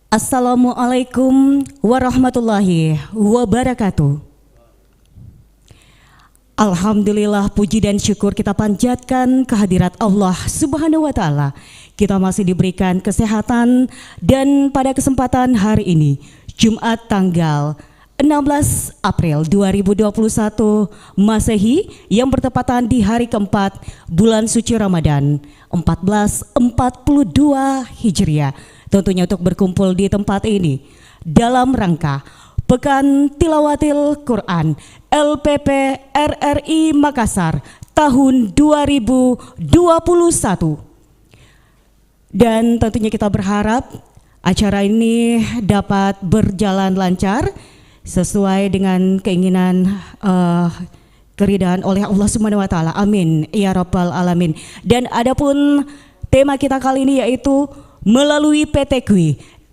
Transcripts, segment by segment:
Assalamualaikum warahmatullahi wabarakatuh. Alhamdulillah, puji dan syukur kita panjatkan kehadirat Allah Subhanahu wa Ta'ala. Kita masih diberikan kesehatan, dan pada kesempatan hari ini, Jumat tanggal 16 April 2021 Masehi, yang bertepatan di hari keempat bulan suci Ramadan 1442 Hijriah. Tentunya untuk berkumpul di tempat ini dalam rangka Pekan Tilawatil Quran LPP RRI Makassar tahun 2021. Dan tentunya kita berharap acara ini dapat berjalan lancar sesuai dengan keinginan keridhaan oleh Allah Subhanahu wa Ta'ala. Amin ya rabbal alamin. Dan adapun tema kita kali ini yaitu melalui PTQ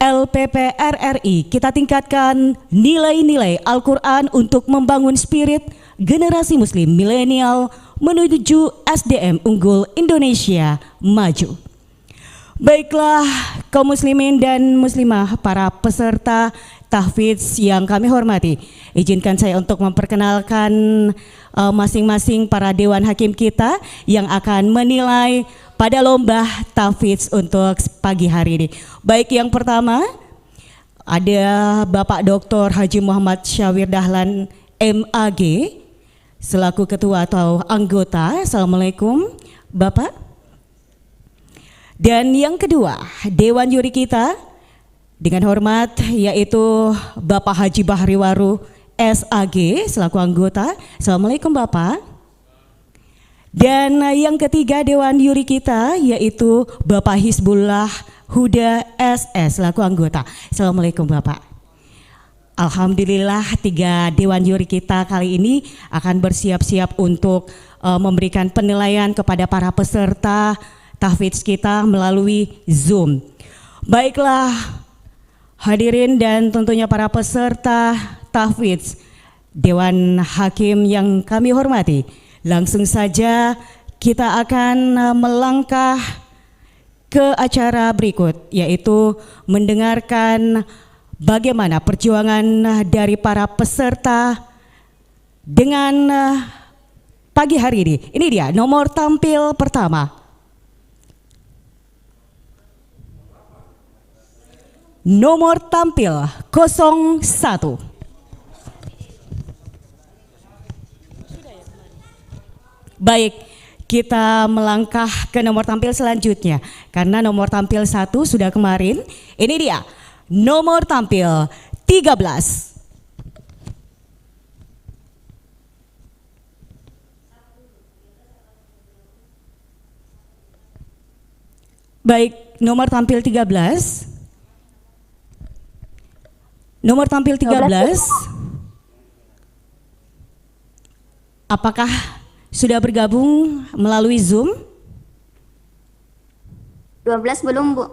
LPP RRI, kita tingkatkan nilai-nilai Al-Quran untuk membangun spirit generasi muslim milenial menuju SDM unggul Indonesia maju. Baiklah kaum muslimin dan muslimah, para peserta tahfidz yang kami hormati, izinkan saya untuk memperkenalkan masing-masing para dewan hakim kita yang akan menilai pada lomba tahfidz untuk pagi hari ini. Baik, yang pertama ada Bapak Dr. Haji Muhammad Syawir Dahlan MAG selaku ketua atau anggota. Assalamualaikum Bapak. Dan yang kedua, dewan juri kita dengan hormat yaitu Bapak Haji Bahri Waru SAG selaku anggota. Assalamualaikum Bapak. Dan yang ketiga, dewan juri kita yaitu Bapak Hizbullah Huda SS selaku anggota. Assalamualaikum Bapak. Alhamdulillah, tiga dewan juri kita kali ini akan bersiap-siap untuk memberikan penilaian kepada para peserta tahfidz kita melalui Zoom. Baiklah hadirin dan tentunya para peserta tahfidz, dewan hakim yang kami hormati, langsung saja kita akan melangkah ke acara berikut, yaitu mendengarkan bagaimana perjuangan dari para peserta dengan pagi hari ini. Ini dia nomor tampil pertama. Nomor tampil 01. Baik, kita melangkah ke nomor tampil selanjutnya. Karena nomor tampil 1 sudah kemarin. Ini dia nomor tampil 13. Baik, nomor tampil 13. Nomor tampil 13. Apakah sudah bergabung melalui Zoom? 12 belum, Bu.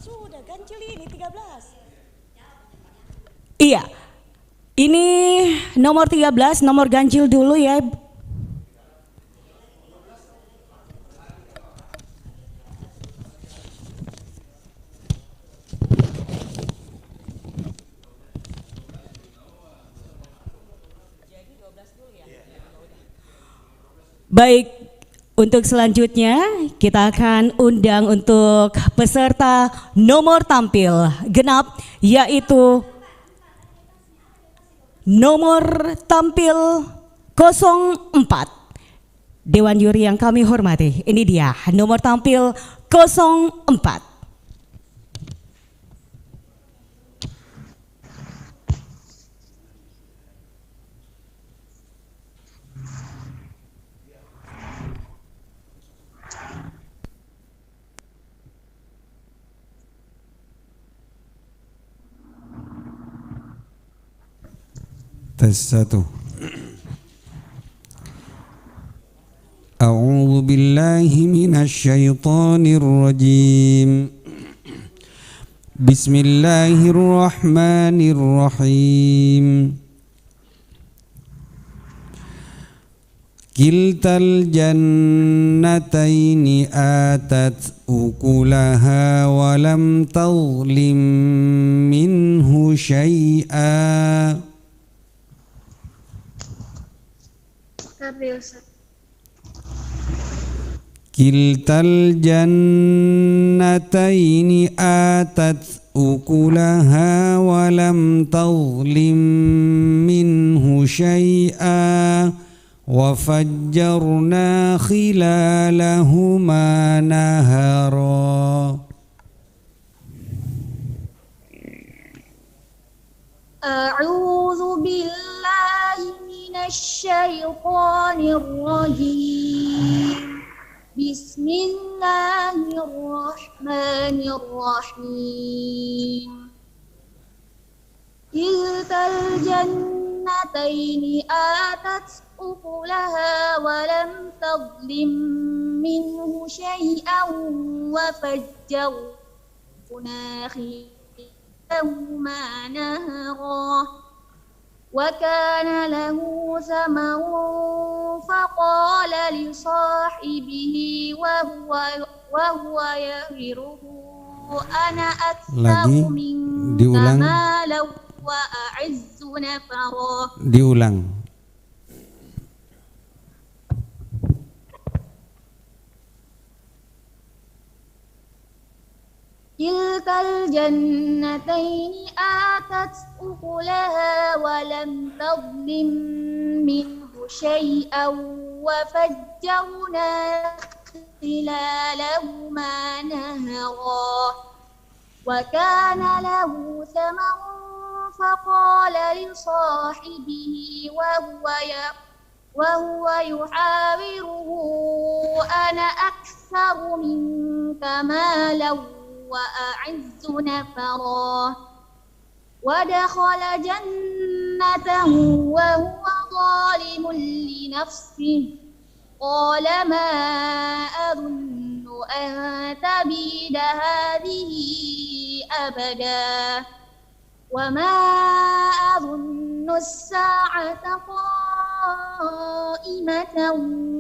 Sudah ganjil ini 13. Iya. Ini nomor 13, nomor ganjil dulu ya. Baik, untuk selanjutnya kita akan undang untuk peserta nomor tampil genap, yaitu nomor tampil 04. Dewan juri yang kami hormati, ini dia nomor tampil 04. Tes 1. A'udzu billahi minasy syaithanir rajim. Bismillahirrahmanirrahim. كلتا الجنتين آتت أكلها ولم تظلم منه شيئا. كلتا الجنتين آتت أكلها ولم تظلم منه شيئا وفجرنا خلالهما نهرا. أعوذ بالله من الشيطان الرجيم. بسم الله الرحمن الرحيم. كلتا الجنتين آتت أكلها ولم تظلم منه شيئا وفجرنا خلالهما نهرا وكان له ثمر فقال لصاحبه وهو يعظه أنا أكثر منك مالا وأعز نفرا. Diulang. كلتا الجنتين آتت أكلها ولم تظلم منه شيئا وفجرنا خلالهما نهرا وكان له ثمر فقال لصاحبه وهو يحاوره أنا أكثر منك مالا وأعز نفرا. ودخل جنته وهو ظالم لنفسه قال ما أظن أن تبيد هذه أبدا وما أظن الساعة قائمة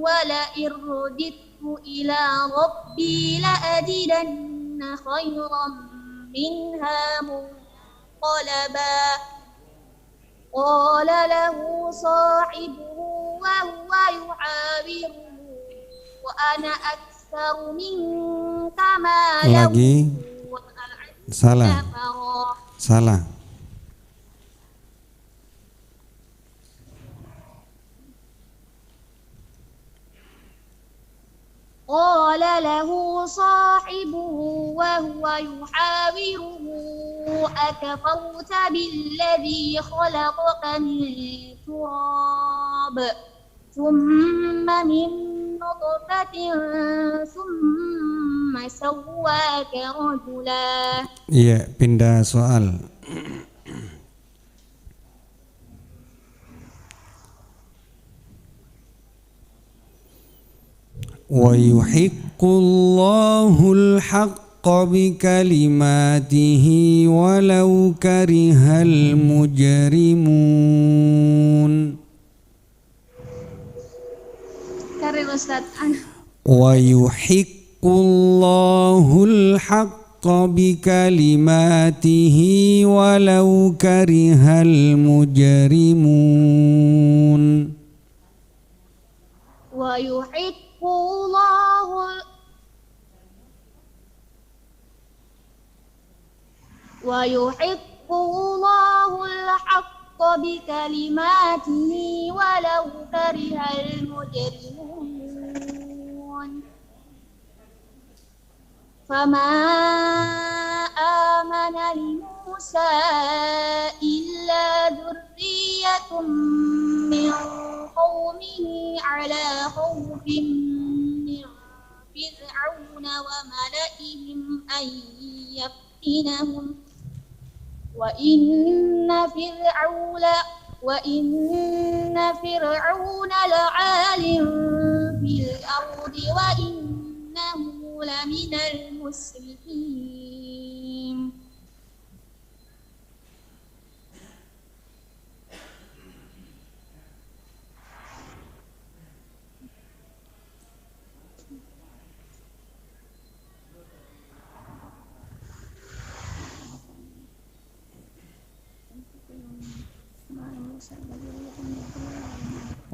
ولئن رددت إلى ربي لأجدن خيرا منها منقلبا. قال له صاحبه وهو يحاوره وأنا أكثر منك مالا وأعز نفرا. Salah. قال له صاحبه وهو يحاوره أكفرت بالذي خلقك من تراب ثم من نطفة ثم سواك رجلا. Iya, pindah soal. ويحق الله الحق بكلماته ولو كره المجرمون. Karena Ustaz ويحق الله الحق بكلماته ولو كره المجرمون. ويحق الله الحق بكلماته ولو كره المجرمون. فما آمن لموسى إلا ذرية من قومه على خوف من فرعون وملئهم أن يفتنهم وإن فرعون لعال في الأرض وإنه لمن المسرفين.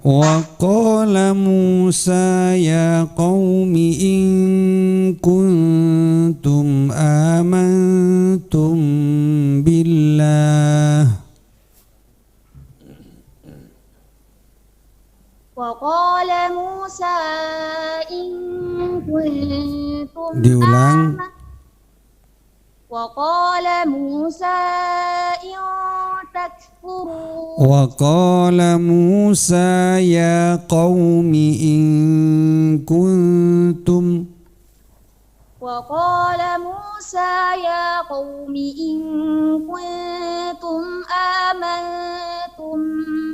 وقال موسى يا قوم إن كنتم آمنتم بالله وقال موسى إن كنتم diulang وقال موسى إن تكفروا وقال موسى يا قوم إن كنتم وقال موسى يا قوم إن كنتم آمنتم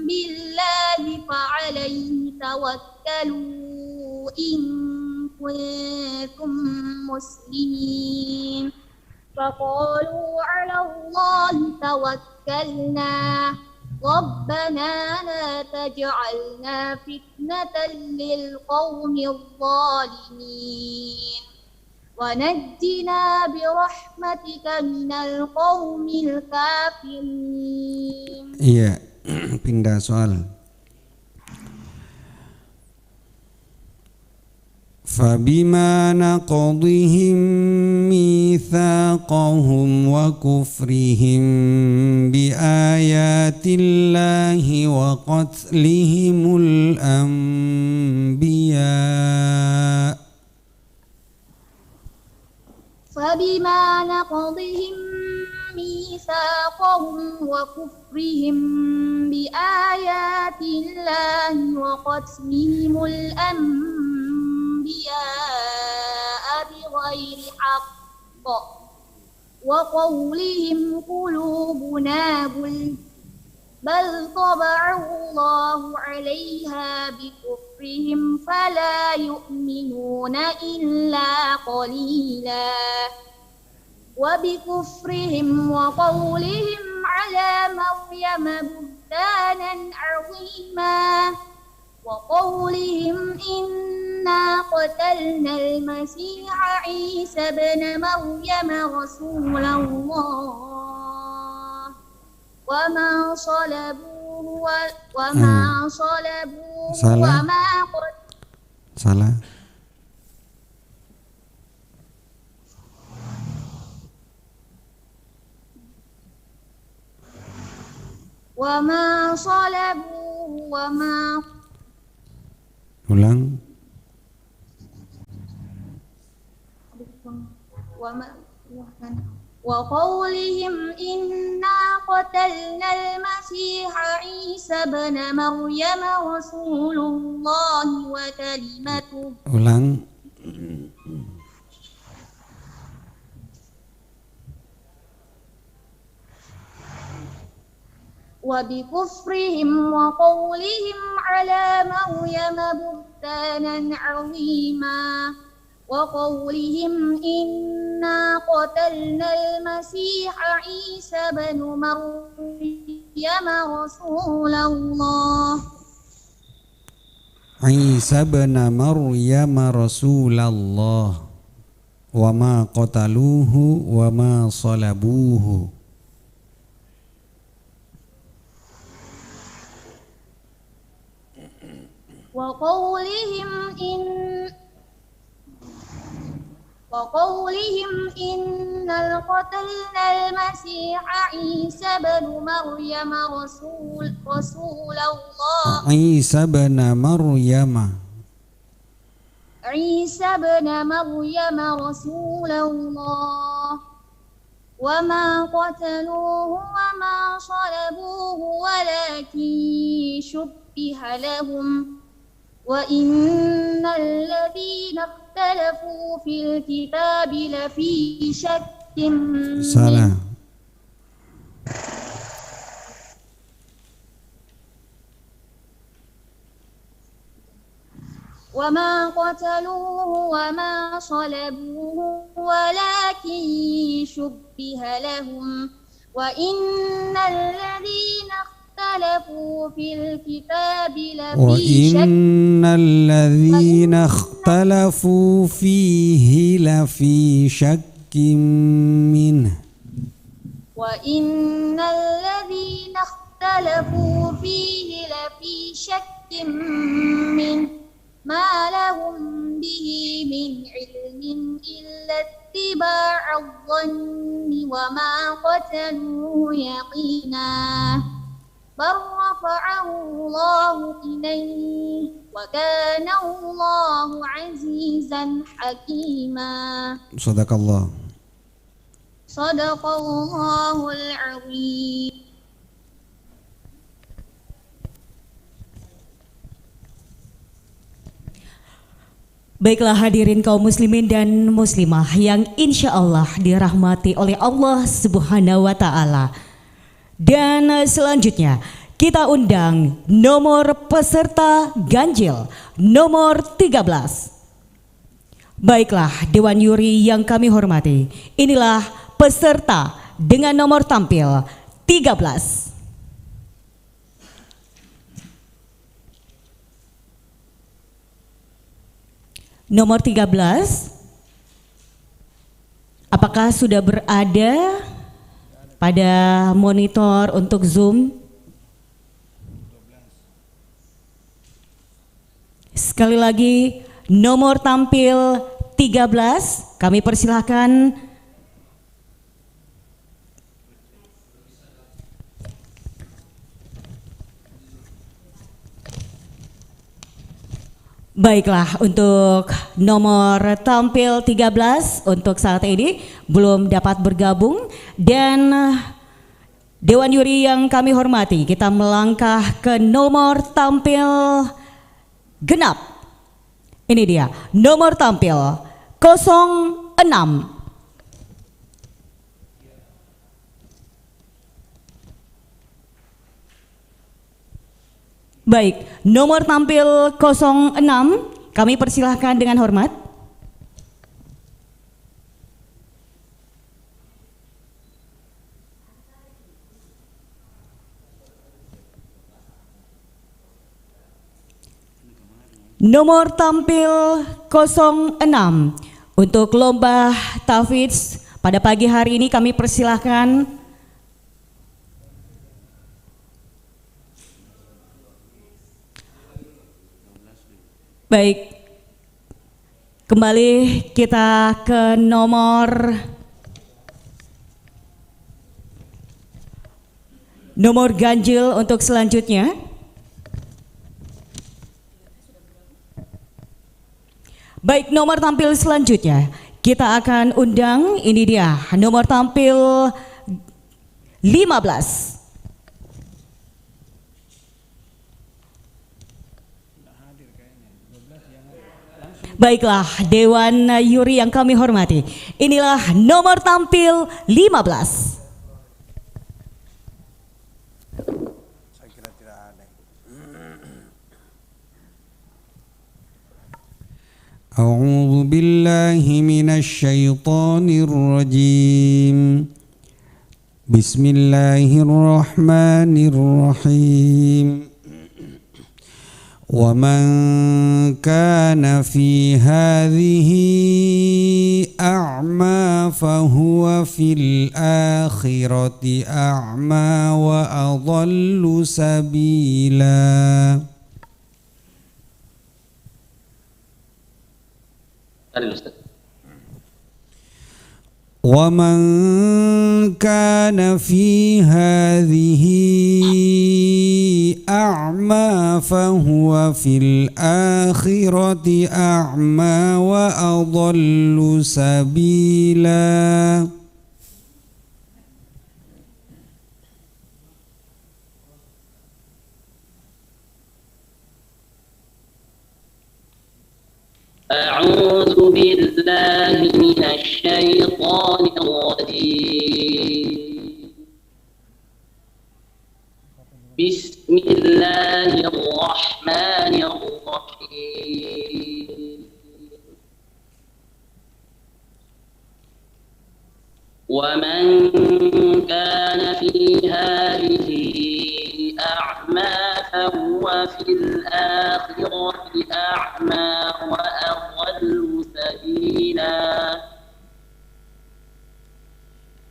بالله فعليه توكلوا إن كنتم مسلمين فقالوا على الله توكلنا ربنا لا تجعلنا فتنة للقوم الظالمين ونجنا برحمتك من القوم الكافرين. Iya, pindah soal. فبما نقضهم ميثاقهم وكفرهم بآيات الله وقتلهم الأنبياء فبما نقضهم ميثاقهم وكفرهم بآيات الله وقتلهم الأنبياء بغير حق وقولهم قلوبنا غلف بل طبع الله عليها بكفرهم فلا يؤمنون إلا قليلا وبكفرهم وقولهم على مريم بهتانا عظيما وقولهم إنا قتلنا المسيح عيسى ابن مريم رسول الله وما صلبوه وما Salah. وما صلبوه وما Ulang. وقولهم إنا قتلنا المسيح عيسى ابن مريم رسول الله وكلمته Ulang. وبكفرهم وقولهم على مريم بهتانا عظيما وقولهم إنا قتلنا المسيح عيسى بن مريم رسول الله Isa bin Maryam Rasulullah wa ma qataluhu wa ma salabuhu. وقولهم إنا قتلنا المسيح عيسى بن مريم رسول الله Isa bin Maryam عيسى بن مريم رسول الله وما قتلوه وما صلبوه ولكن شبه لهم وإن الذين اختلفوا في الكتاب لفي شك Salah. وما قتلوه وما صلبوه ولكن شبه لهم وإن الذين اختلفوا في الكتاب لفي شك وإن الذين اختلفوا فيه لفي شك منه وإن الذين اختلفوا فيه لفي شك منه ما لهم به من علم إلا اتباع الظن وما قتلوه يقينا بل رفعه الله إليه وكان الله عزيزا حكيما. Sadaqallah. صدق الله العظيم. Baiklah hadirin kaum muslimin dan muslimah yang insya Allah dirahmati oleh Allah Subhanahu wa Ta'ala. Dan selanjutnya kita undang nomor peserta ganjil nomor 13. Baiklah Dewan Juri yang kami hormati, inilah peserta dengan nomor tampil 13. Nomor 13, apakah sudah berada pada monitor untuk Zoom? Sekali lagi, nomor tampil 13, kami persilahkan. Baiklah, untuk nomor tampil 13 untuk saat ini belum dapat bergabung. Dan Dewan Juri yang kami hormati, kita melangkah ke nomor tampil genap. Ini dia, nomor tampil 06. Baik, nomor tampil 06, kami persilahkan dengan hormat. Nomor tampil 06 untuk lomba tahfidz pada pagi hari ini kami persilahkan. Baik, kembali kita ke nomor ganjil untuk selanjutnya. Baik, nomor tampil selanjutnya kita akan undang, ini dia nomor tampil 15. Baiklah Dewan Juri yang kami hormati, inilah nomor tampil 15. Saya kira tidak ada. A'udzu billahi minasy syaithanir rajim. Bismillahirrahmanirrahim. ومن كان في هذه أعمى فهو في الآخرة أعمى وأضل سبيلا. ومن كان في هذه أعمى فهو في الآخرة أعمى وأضل سبيلا. أعوذ بالله من الشيطان الرجيم. بسم الله الرحمن الرحيم. ومن كان في هذه أعمى فهو في الآخرة أعمى وأضل سبيلا.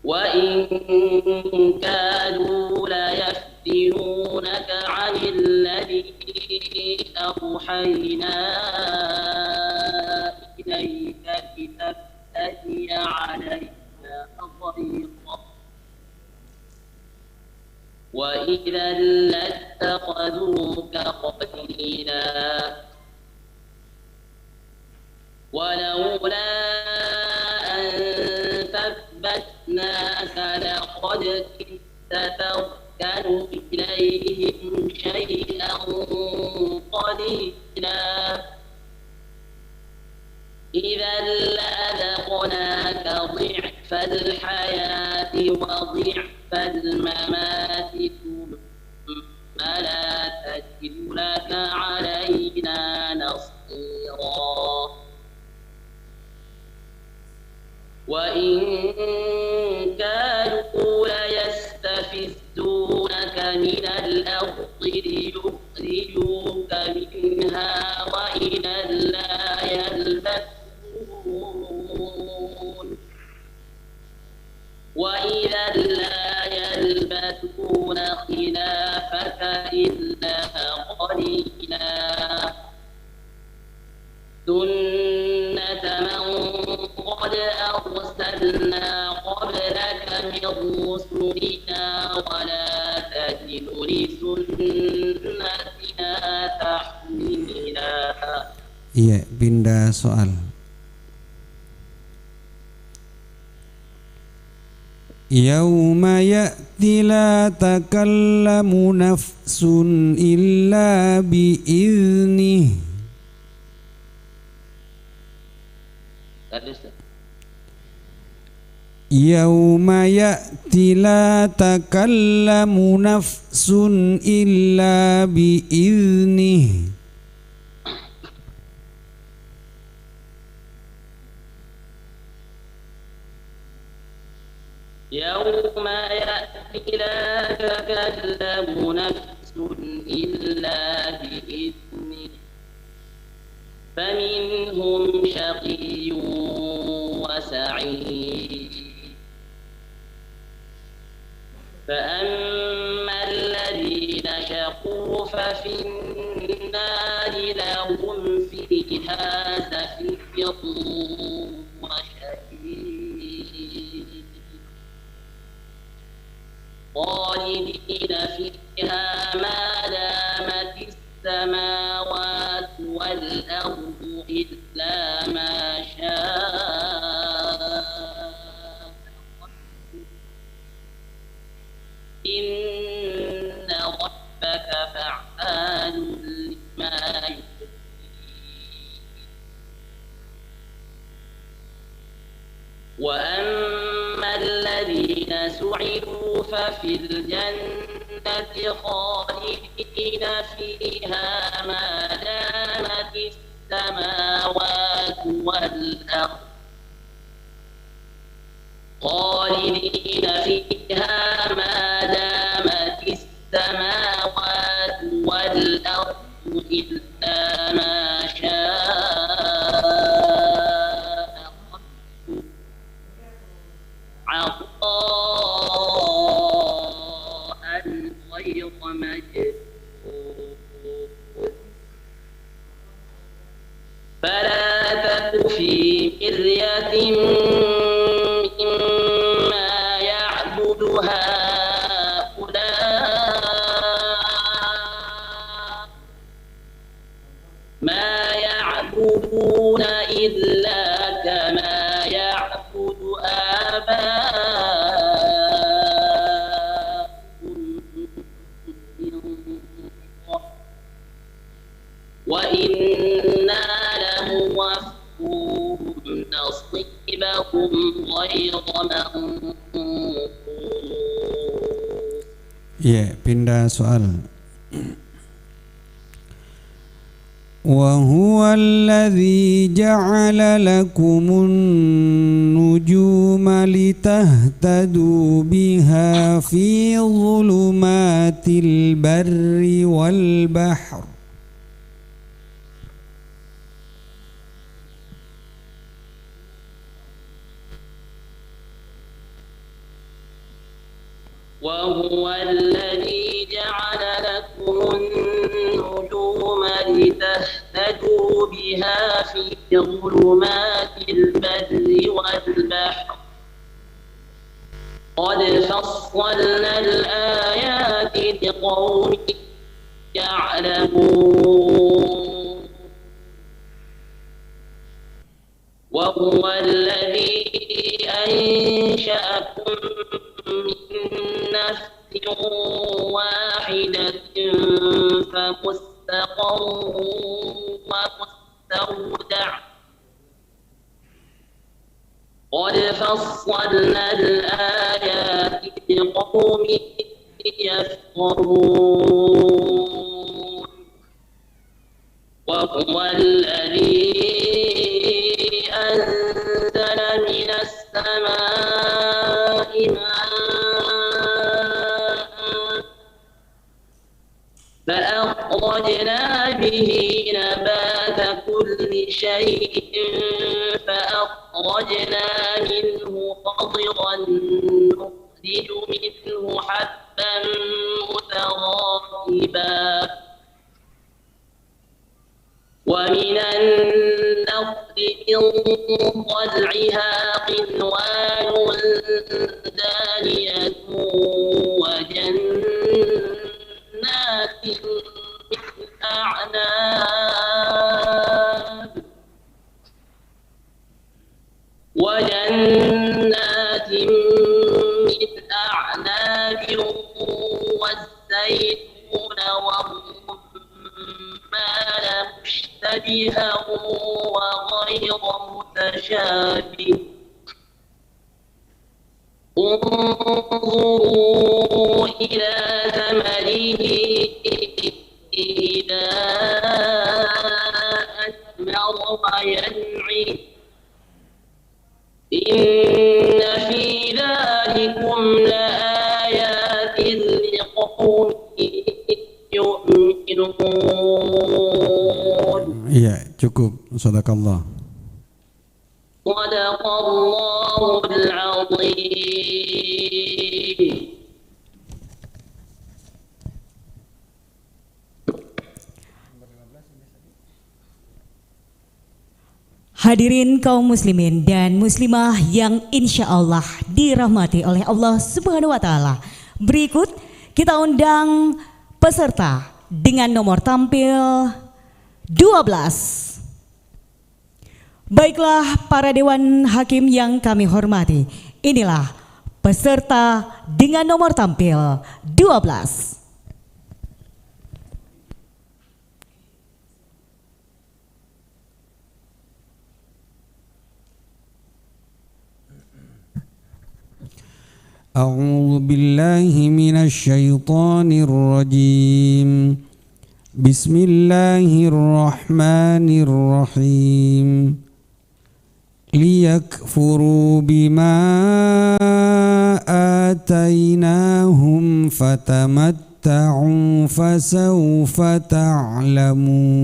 وإن كادوا ليفتنونك يسألونك عن الذي أوحينا إليك لتفتري علينا غيره وإذا لاتخذوك خليلا ولولا أن ثبتناك لقد كدت تركن إليهم شيئا قليلا إذا لأذقناك ضعف الحياة وضعف الممات ثم لا تجد لك علينا نصيرا وإن كانوا ليستفزونك من الأرض ليخرجوك منها وإذا لا يلبثون خلافك إلا قليلا سنة من قد أرسلنا قبلك من رسلنا ولا تجد لسنتنا تحويلا. Iya, pindah soal. Yauma ya'ti la takallamu nafsun illa bi'iznih. Yauma ya'ti la takallamu nafsun illa bi'iznih. يوم يأتي لا تكلم نفس إلا بإذنه فمنهم شقي وسعيد فأما الذين شقوا ففي النار لهم فيها زفير خالدين فيها ما دامت السماوات والأرض إلا ما شاء إن ربك فعال لما يريد وأما الذين سعدوا ففي الجنة خالدين فيها ما دامت السماوات والأرض خالدين فيها ما دامت السماوات والأرض إلا ما شاء عطاء غير مجدود فلا تك في مرية مما يعبد هؤلاء ما يعبدون إلا كما يعبد وإنا لموفوهم نصيبهم غير منقوص. Ya, pindah soal. وهو الذي جعل لكم النجوم لتهتدوا بها في ظلمات البر والبحر وهو الذي جعل لكم بها في ظلمات البر والبحر قد فصلنا الآيات لقوم يعلمون وهو الذي أنشأكم من نفس واحدة فمستقر ومستودع قد فصلنا الآيات لقوم يفقهون وهو الذي أنزل من السماء ماء فأخرجنا به نبات كل شيء فأخرجنا منه خضرا نخرج منه حبا متراكبا ومن النخل من طلعها قنوان دانية وجنات من أعناب والزيتون والرمان مشتبها وغير متشابه انظروا إلى ثمره إذا أثمر وينعي إن في ذلكم لآيات لقوم يؤمنون. Iya, cukup. Sadaqallah. Sadaqallahul azim. Hadirin kaum muslimin dan muslimah yang insya Allah dirahmati oleh Allah Subhanahu wa Ta'ala. Berikut kita undang peserta dengan nomor tampil 12. Baiklah para dewan hakim yang kami hormati, inilah peserta dengan nomor tampil 12. أعوذ بالله من الشيطان الرجيم بسم الله الرحمن الرحيم ليكفروا بما آتيناهم فتمتعوا فسوف تعلمون.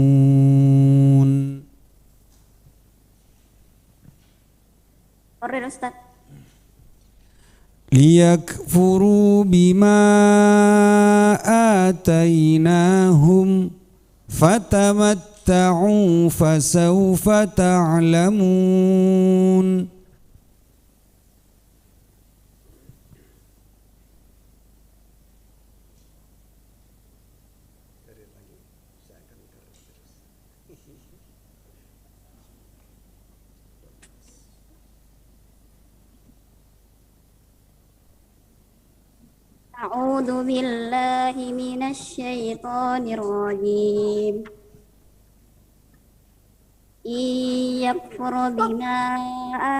ليكفروا بما آتيناهم فتمتعوا فسوف تعلمون. أعوذ بالله من الشيطان الرجيم إن يكفر بما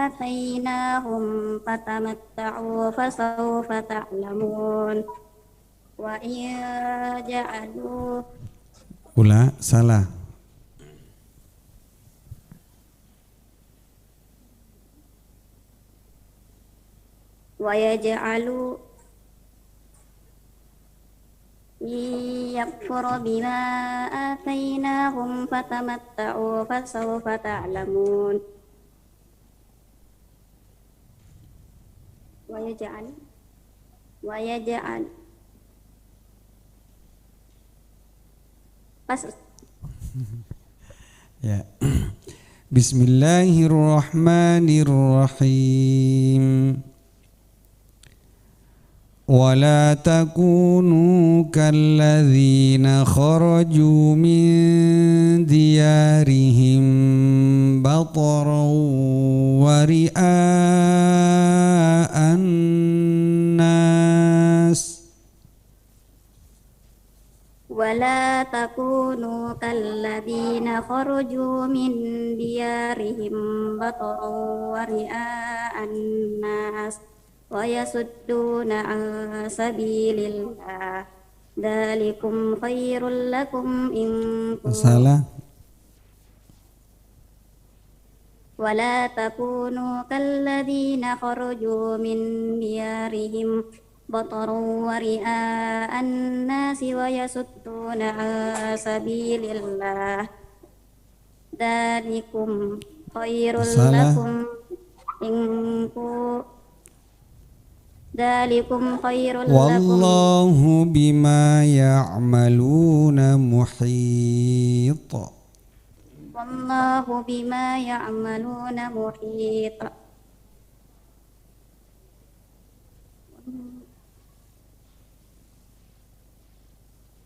آتيناهم فتمتعوا فسوف تعلمون وإن جعلوا salah. ويجعلوا يكفر بما آتيناهم فتمتعوا فسوف تعلمون ويجعل Ya. Bismillahirrahmanirrahim. ولا تكونوا كالذين خرجوا من ديارهم بطرا ورئاء الناس ولا تكونوا كالذين خرجوا من ديارهم بطرا ورئاء الناس ويصدون عن سبيل الله ذلكم خير لكم إن salah. ولا تكونوا كالذين خرجوا من ديارهم بطرا ورئاء الناس ويصدون عن سبيل الله ذلكم خير لكم إن ذلكم خير لكم والله بما يعملون محيط. والله بما يعملون محيط.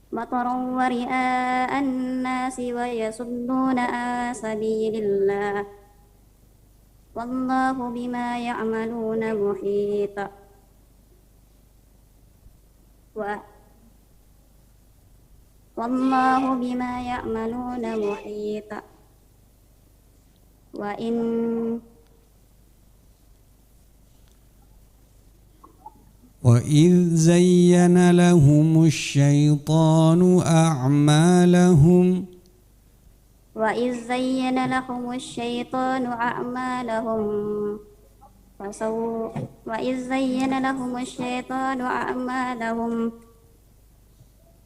مطرا ورئاء الناس ويصدون عن سبيل الله والله بما يعملون محيط. والله بما يعملون محيط. وإذ زين لهم الشيطان أعمالهم وإذ زين لهم الشيطان أعمالهم وإذ زين لهم الشيطان أعمالهم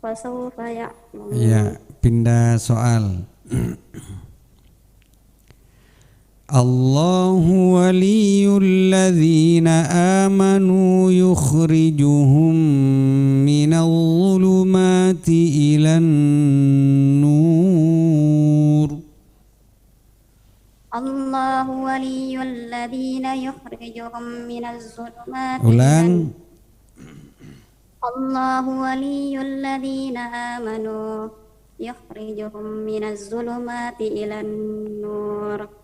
فسوف يعلمون. Ya, pindah soal. Allahu waliyul ladzina amanu yukhrijuhum minal zulumati ilan nur. الله ولي الذين يخرجهم من الظلمات Ulang. الله ولي الذين آمنوا يخرجهم من الظلمات إلى النور.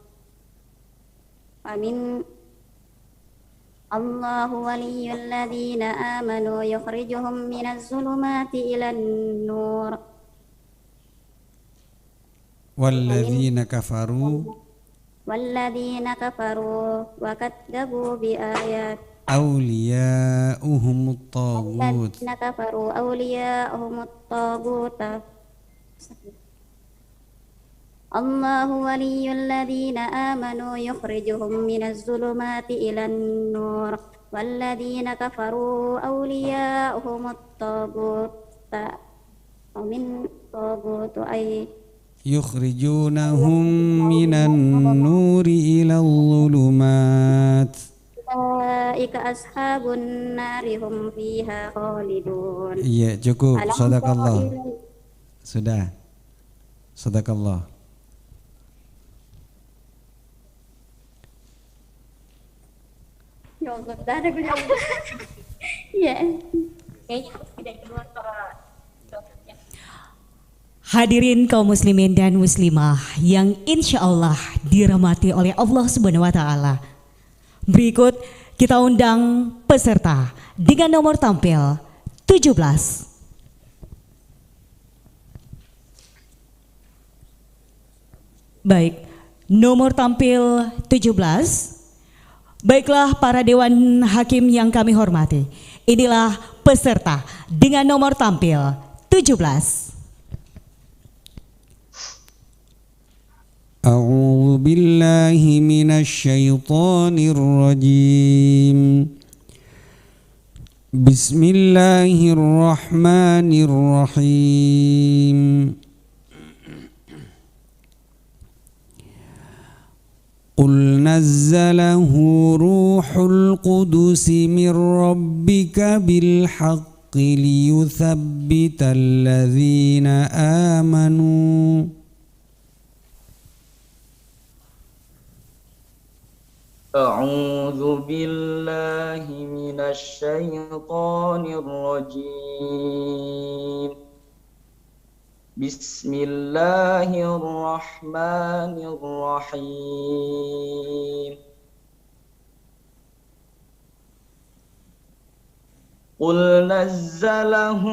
الله ولي الذين آمنوا يخرجهم من الظلمات إلى النور. والذين كفروا والذين كفروا وكذبوا بآيات أولياؤهم الطاغوت. الذين كفروا أولياءهم الطاغوت. الله ولي الذين آمنوا يخرجهم من الظلمات إلى النور والذين كفروا أولياؤهم الطاغوت. ومن طاغوت أي يخرجونهم من النور إلى الظلمات. أولئك أصحاب النار هم فيها خالدون. Iya, cukup. Sadaqallah. Sudah. Sadaqallah. Ya Allah, dah ada gue. Iya. Hadirin kaum muslimin dan muslimah yang insya Allah dirahmati oleh Allah Subhanahu wa Ta'ala. Berikut kita undang peserta dengan nomor tampil 17. Baik, nomor tampil 17. Baiklah para dewan hakim yang kami hormati. Inilah peserta dengan nomor tampil 17. A'udzu billahi minasy syaithanir rajim. Bismillahirrahmanirrahim. Qul nazzalahu ruhul qudus min rabbika bil haqqi liyuthabbital ladzina amanu أعوذ بالله من الشيطان الرجيم بسم الله الرحمن الرحيم قل نزله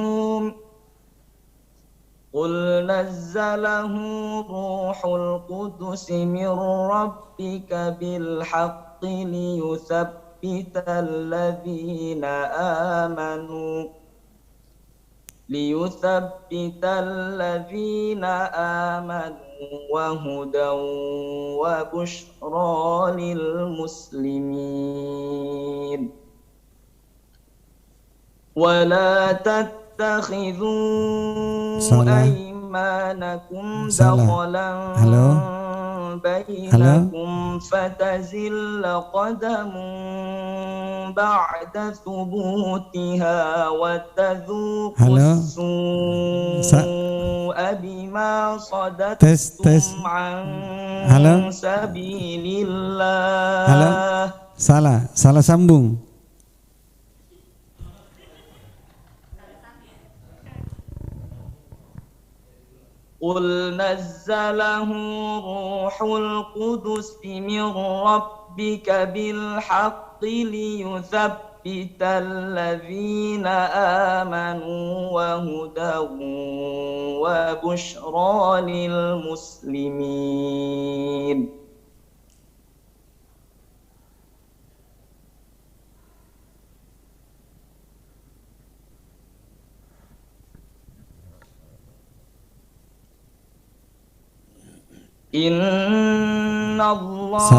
روح القدس من ربك بالحق ليثبت الذين آمنوا وهدى وبشرى للمسلمين ولا تتخذوا أيمانكم دخلا بينكم فتزل قدم بعد ثبوتها وتذوقوا السوء بما صددتم عن سبيل الله. Salah sambung. قل نزله روح القدس من ربك بالحق ليثبت الذين آمنوا وهدى وبشرى للمسلمين. إن الله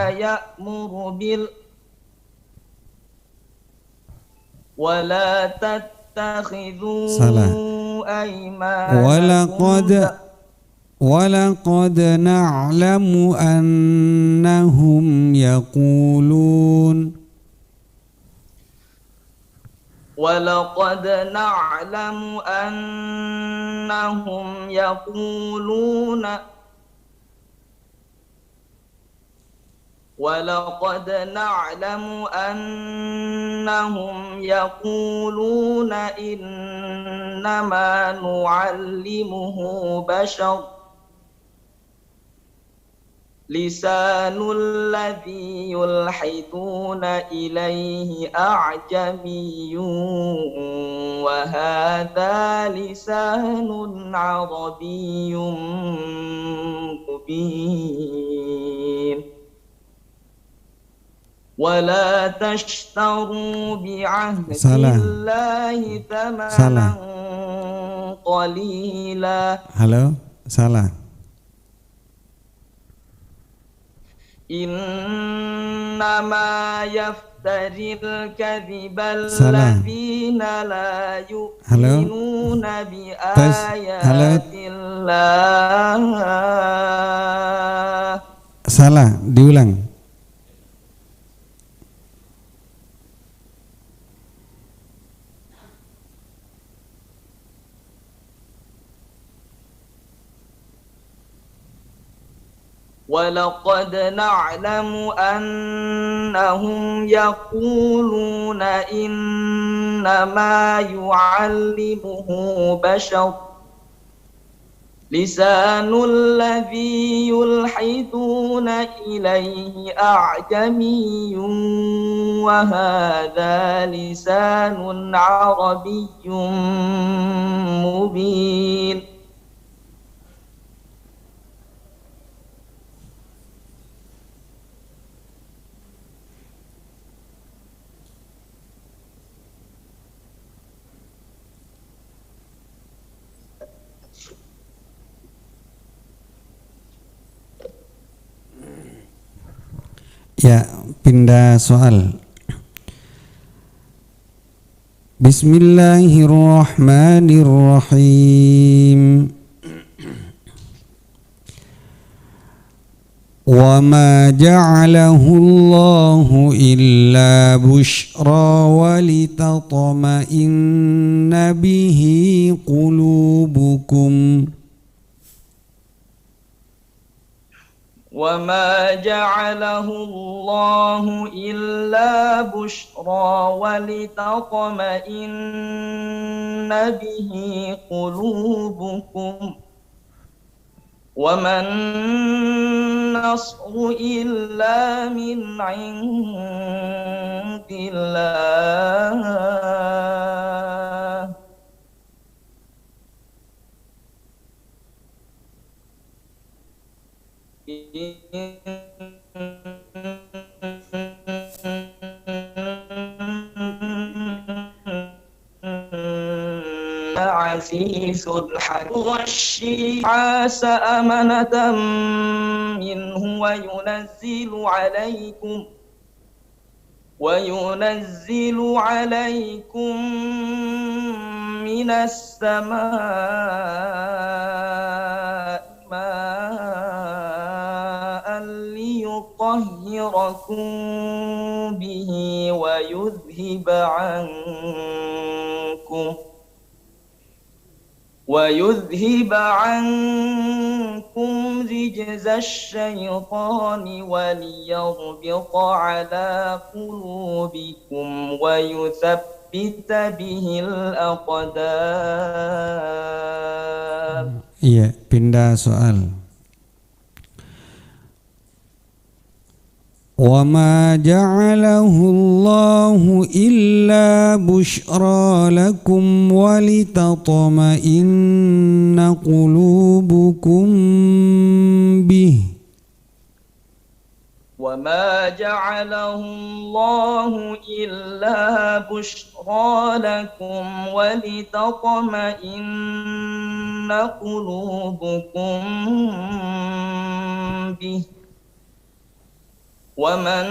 يأمر ولا تتخذوا أيمانكم ولقد نعلم أنهم يقولون ولقد نعلم أنهم يقولون إنما نعلمه بشر لسان الذي يلحدون إليه أعجمي وهذا لسان عربي مبين ولا تشتروا بعهد الله ثمنا قليلا. Salah. إنما يفتري الكذب الذين لا يؤمنون بآيات الله. Salah, diulang. ولقد نعلم أنهم يقولون إنما يعلمه بشر لسان الذي يلحدون إليه أعجمي وهذا لسان عربي مبين. Ya, pindah soal. Bismillahirrahmanirrahim. Wa ma ja'alahu Allahu illa bushra wa litatma'inna bihi qulubukum. وما جعله الله إلا بشرى ولتطمئن به قلوبكم وما النصر إلا من عند الله عزيز حكيم والشيعاس أمنة منه وينزل عليكم من السماء ماء ليطهركم به ويذهب عنكم رجز الشيطان وليربط على قلوبكم ويثبت به الأقدام. Iya, pindah soal. وما جعله الله إلا بشرى لكم ولتطمئن قلوبكم به وما جعله الله إلا بشرى لكم ولتطمئن قلوبكم به وما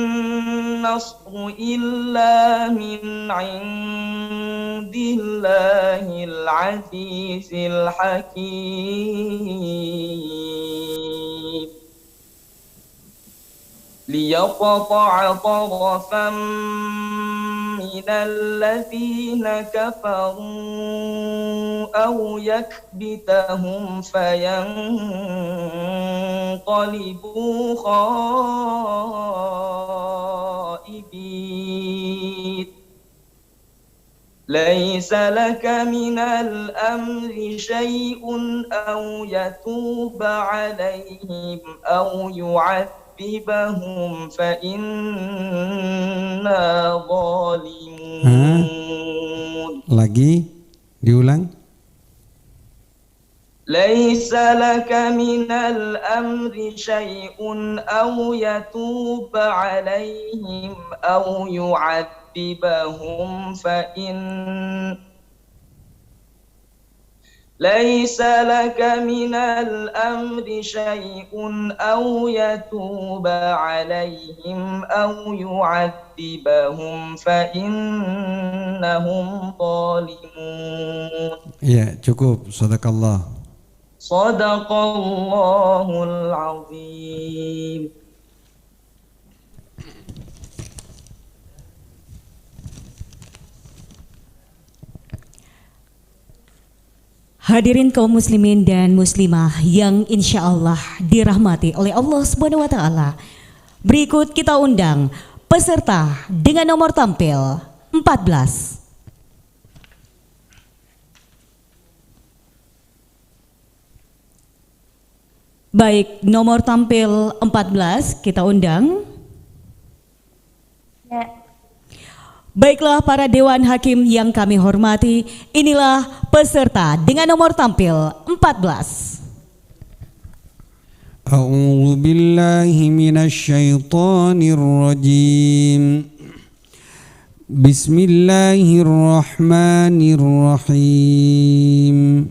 النصر إلا من عند الله العزيز الحكيم ليقطع طرفا من الذين كفروا أو يكبتهم فينقلبوا خائبين ليس لك من الأمر شيء أو يتوب عليهم أو يعذبهم فإنا ظالمون. Lagi diulang. ليس لك من الأمر شيء أو يتوب عليهم أو يعذبهم ليس لك من الأمر شيء أو يتوب عليهم أو يعذبهم فإنهم ظالمون. Iya, cukup. Sadaqallah. Sadaqallahul azim. Hadirin kaum muslimin dan muslimah yang insya Allah dirahmati oleh Allah Subhanahu wa Ta'ala. Berikut kita undang peserta dengan nomor tampil 14. Baik, nomor tampil 14 kita undang. Ya. Baiklah para Dewan Hakim yang kami hormati, inilah peserta dengan nomor tampil 14. A'udzu billahi minasy syaithanir rajim. Bismillahirrahmanirrahim.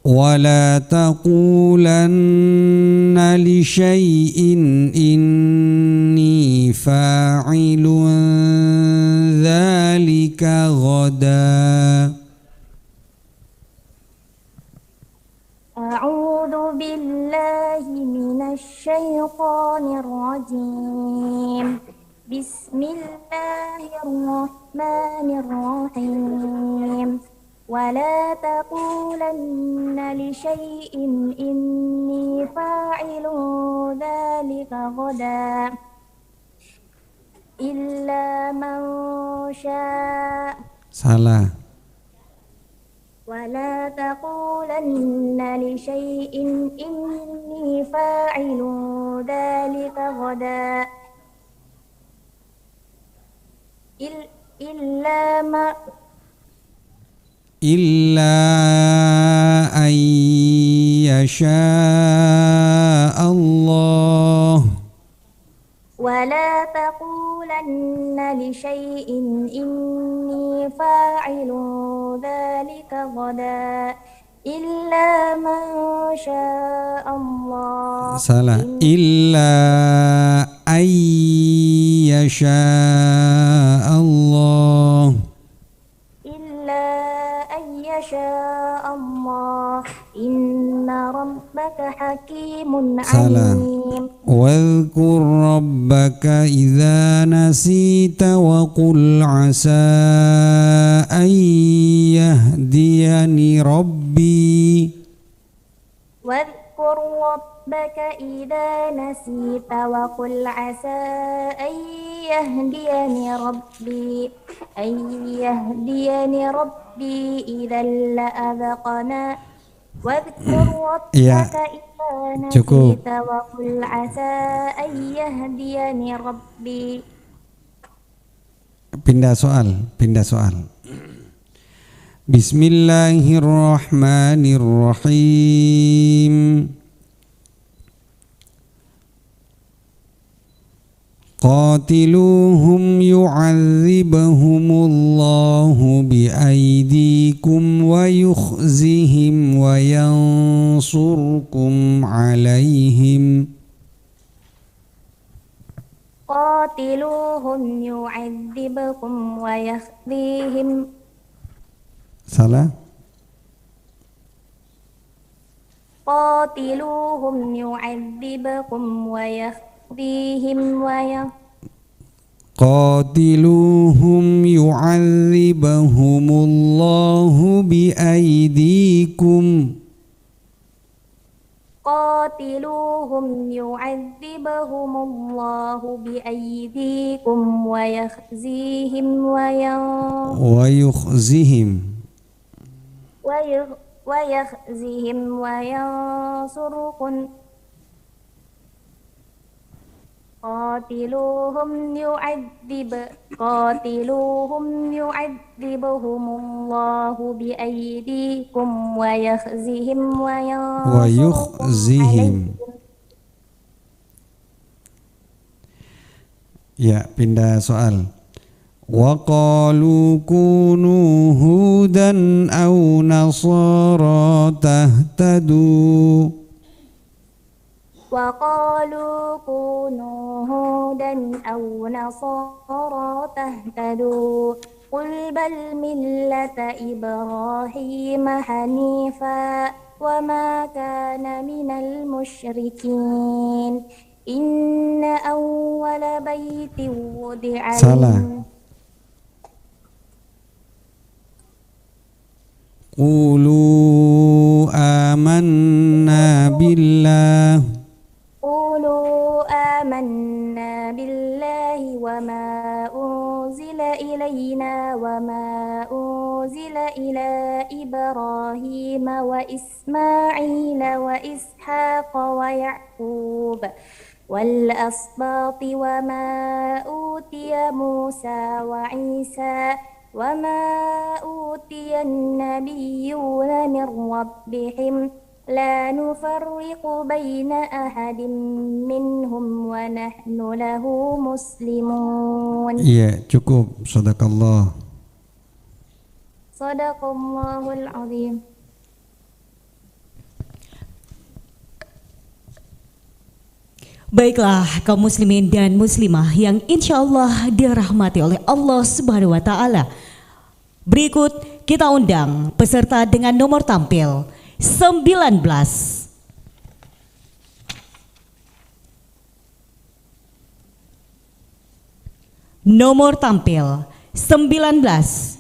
ولا تقولن لشيء إني فاعل ذلك غدا. أعوذ بالله من الشيطان الرجيم. بسم الله الرحمن الرحيم. ولا تقولن لشيء إني فاعل ذلك غدا إلا من شاء. Salah. ولا تقولن لشيء إني فاعل ذلك غدا إلا ما أن يشاء الله. ولا تقولن لشيء إني فاعل ذلك غدا إلا من شاء الله. Salah. Illa an yasha Allah. إلا أن يشاء الله إن ربك حكيم عليم. واذكر ربك إذا نسيت وقل عسى أن يهديني ربي. واذكر ربك إذا نسيت وقل عسى أن يهديني ربي إذا لأذقنا. واذكر ربك إذا نسيت وقل عسى أن يهديني ربي. Pindah soal. Bismillahirrahmanirrahim. Qatiluhum yu'adzibahumullahu biaydikum wa yukhzihim wa yansurkum alaihim. قاتلوهم يعذبكم ويخزيهم. Salah. قاتلوهم يعذبكم ويخزيهم قاتلوهم يعذبهم الله بأيديكم. قاتلوهم يعذبهم الله بأيديكم ويخزيهم وينصركم. قاتلوهم يعذبهم الله بأيديكم ويخزهم ويخزهم. Ya, pindah soal. Wa qalu kunu hudan aw nasara tahtadu. وقالوا كونوا هودا أو نصارى تهتدوا قل بل ملة إبراهيم حنيفا وما كان من المشركين إن أول بيت وضع للناس. قولوا آمنا بالله. آمنا بالله وما أنزل إلينا وما أنزل إلى إبراهيم وإسماعيل وإسحاق ويعقوب والأسباط وما أوتي موسى وعيسى وما أوتي النبيون من ربهم لا نفرق بين أحد منهم ونحن له مسلمون. Iya, cukup. Sadaqallah. Sadaqallahul azim. Baiklah kaum muslimin dan muslimah yang insya Allah dirahmati oleh Allah Subhanahu wa Ta'ala. Berikut kita undang peserta dengan nomor tampil 19. Nomor tampil 19.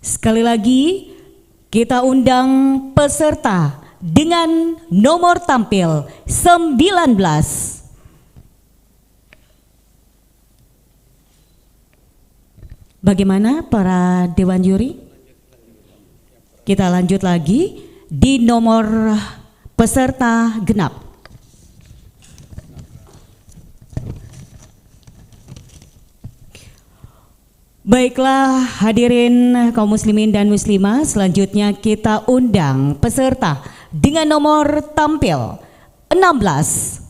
Sekali lagi kita undang peserta dengan nomor tampil 19. Bagaimana para dewan juri? Kita lanjut lagi di nomor peserta genap. Baiklah hadirin kaum muslimin dan muslimah, selanjutnya kita undang peserta dengan nomor tampil 16.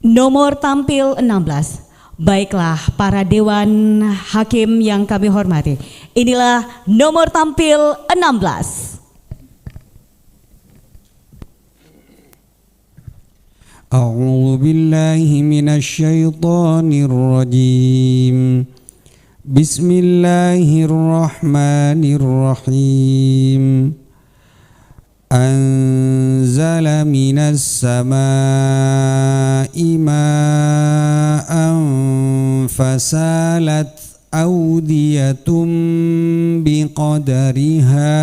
Nomor tampil 16. Baiklah para dewan hakim yang kami hormati, inilah nomor tampil 16. أعوذ بالله من الشيطان الرجيم بسم الله الرحمن الرحيم أنزل من السماء ماء فسالت أودية بقدرها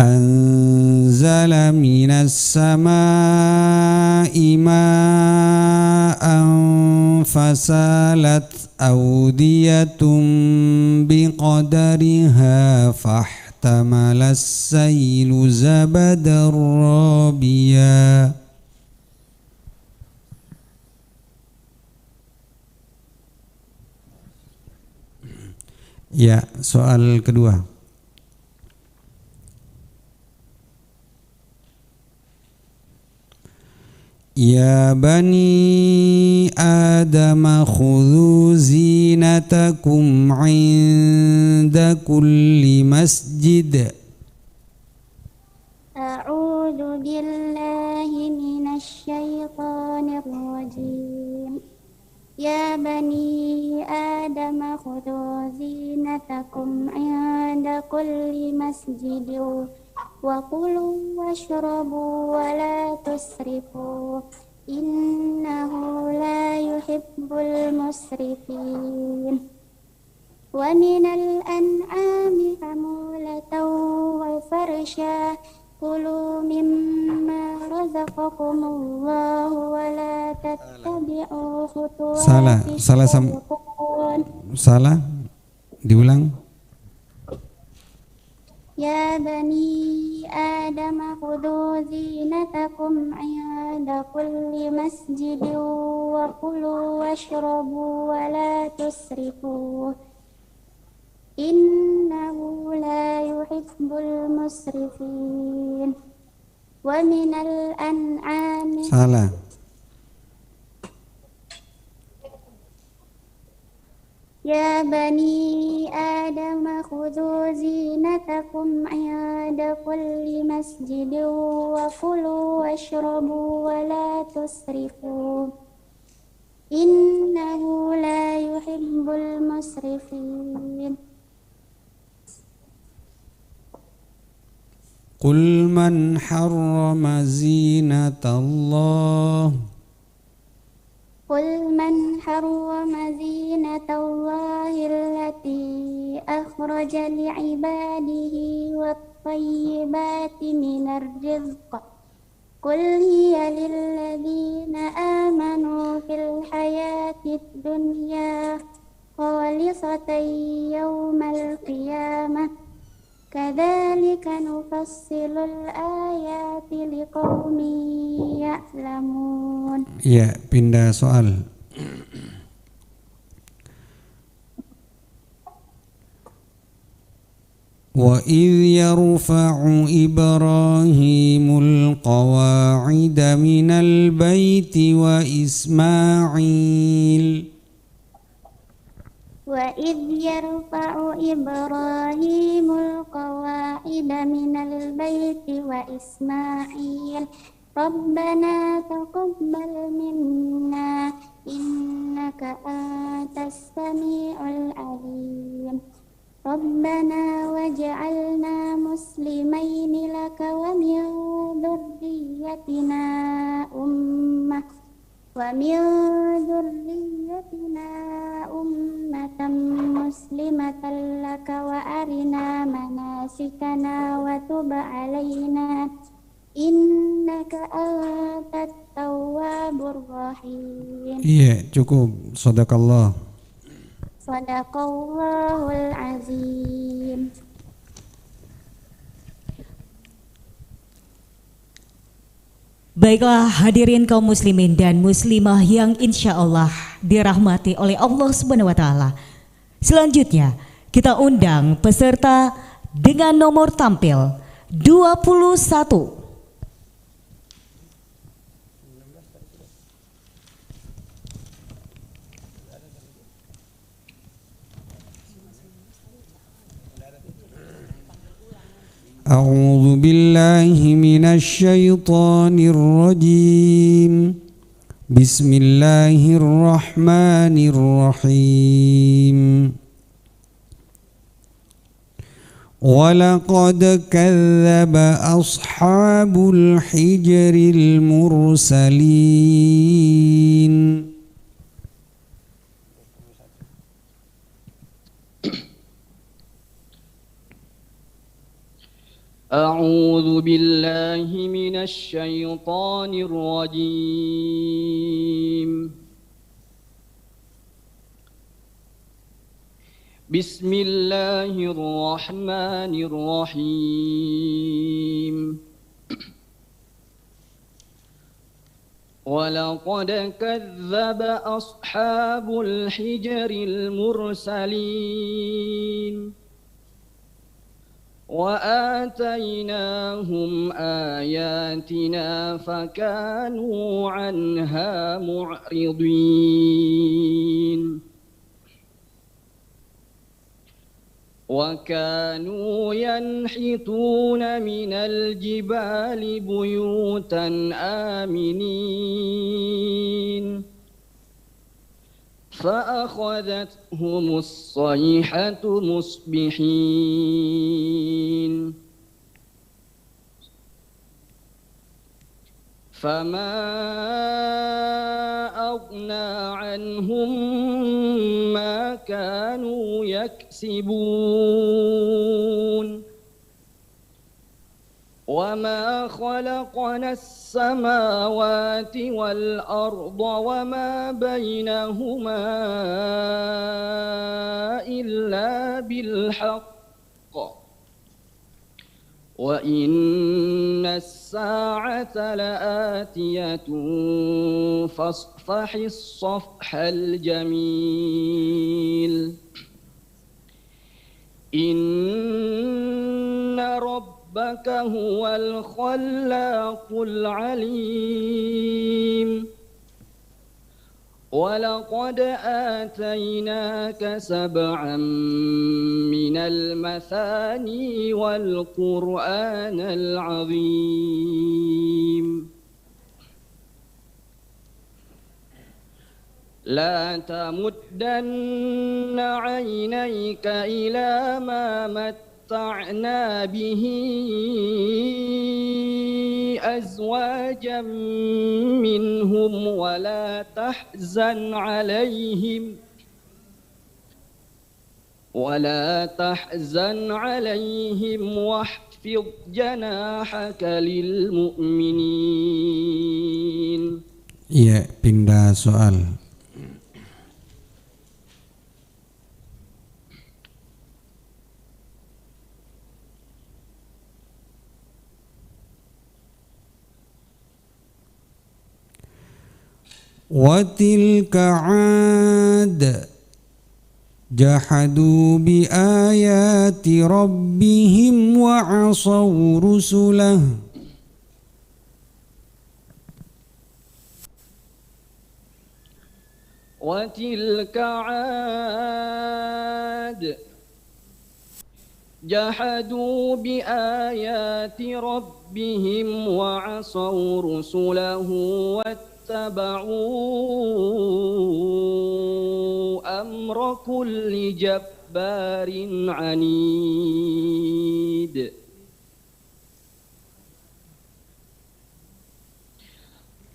أنزل من السماء ماء فسالت أودية بقدرها فاحتمل السيل زبدا رابيا. Ya, soal kedua. Ya bani Adam khudhu zinatakum inda kulli masjid. A'udzu billahi minasy syaithanir rajim. Ya bani Adam khudhu zinatakum inda kulli masjid. وَكُلُوا وَاشْرَبُوا وَلَا تُسْرِفُوا إِنَّهُ لَا يُحِبُّ الْمُسْرِفِينَ وَمِنَ الْأَنْعَامِ حَمُولَةً وَفَرْشًا كُلُوا مِمَّا رَزَقَكُمُ اللَّهُ وَلَا تَتَّبِعُوا خُطُوَاتِ الشَّيْطَانِ. Salah. Diulang. Ya bani Adam khudhu zinatakum inda kulli masjidin wa kulu washrabu wa la tusrifu innahu la yuhibbul musrifin wa minal an'ami. Salah. Ya bani Adam khudhu zinatakum inda kulli masjidin wa kulu washrabu wa la tusrifu innahu la yuhibbul musrifin. Qul man harrama zinatallah. قل من حرم زينة الله التي أخرج لعباده والطيبات من الرزق قل هي للذين آمنوا في الحياة الدنيا خالصة يوم القيامة كذلك نفصل الآيات لقوم يعلمون. Ya, pindah soal. وَإِذْ يَرْفَعُ إِبْرَاهِيمُ الْقَوَاعِدَ مِنَ الْبَيْتِ وَإِسْمَاعِيلُ وإذ يرفع إبراهيم القواعد من البيت وإسماعيل ربنا تقبل منا إنك أنت السميع العليم ربنا واجعلنا مسلمين لك ومن ذريتنا أمة مسلمة لك وأرنا مناسكنا وتب علينا إنك أنت التواب الرحيم. Iya, cukup. Shadakallah. Sadaqallahul azim. Baiklah hadirin kaum muslimin dan muslimah yang insya Allah dirahmati oleh Allah Subhanahu wa Ta'ala. Selanjutnya kita undang peserta dengan nomor tampil 21. أعوذ بالله من الشيطان الرجيم بسم الله الرحمن الرحيم ولقد كذب أصحاب الحجر المرسلين أعوذ بالله من الشيطان الرجيم بسم الله الرحمن الرحيم ولقد كذب أصحاب الحجر المرسلين وآتيناهم آياتنا فكانوا عنها معرضين وكانوا ينحتون من الجبال بيوتا آمنين فأخذتهم الصيحة مصبحين فما أغنى عنهم ما كانوا يكسبون وما خلقنا السماوات والأرض وما بينهما إلا بالحق وإن الساعة لآتية فاصفح الصفح الجميل إن ربك هو الخلاق العليم ولقد آتيناك سبعا من المثاني والقرآن العظيم لا تمدن عينيك إلى ما متعنا به أزواجا منهم ولا تحزن عليهم واحفظ جناحك للمؤمنين. Iya, pindah soal. وتلك عاد جحدوا بآيات ربهم وعصوا رسله وتلك عاد جحدوا بآيات ربهم وعصوا رسله واتبعوا أمر كل جبار عنيد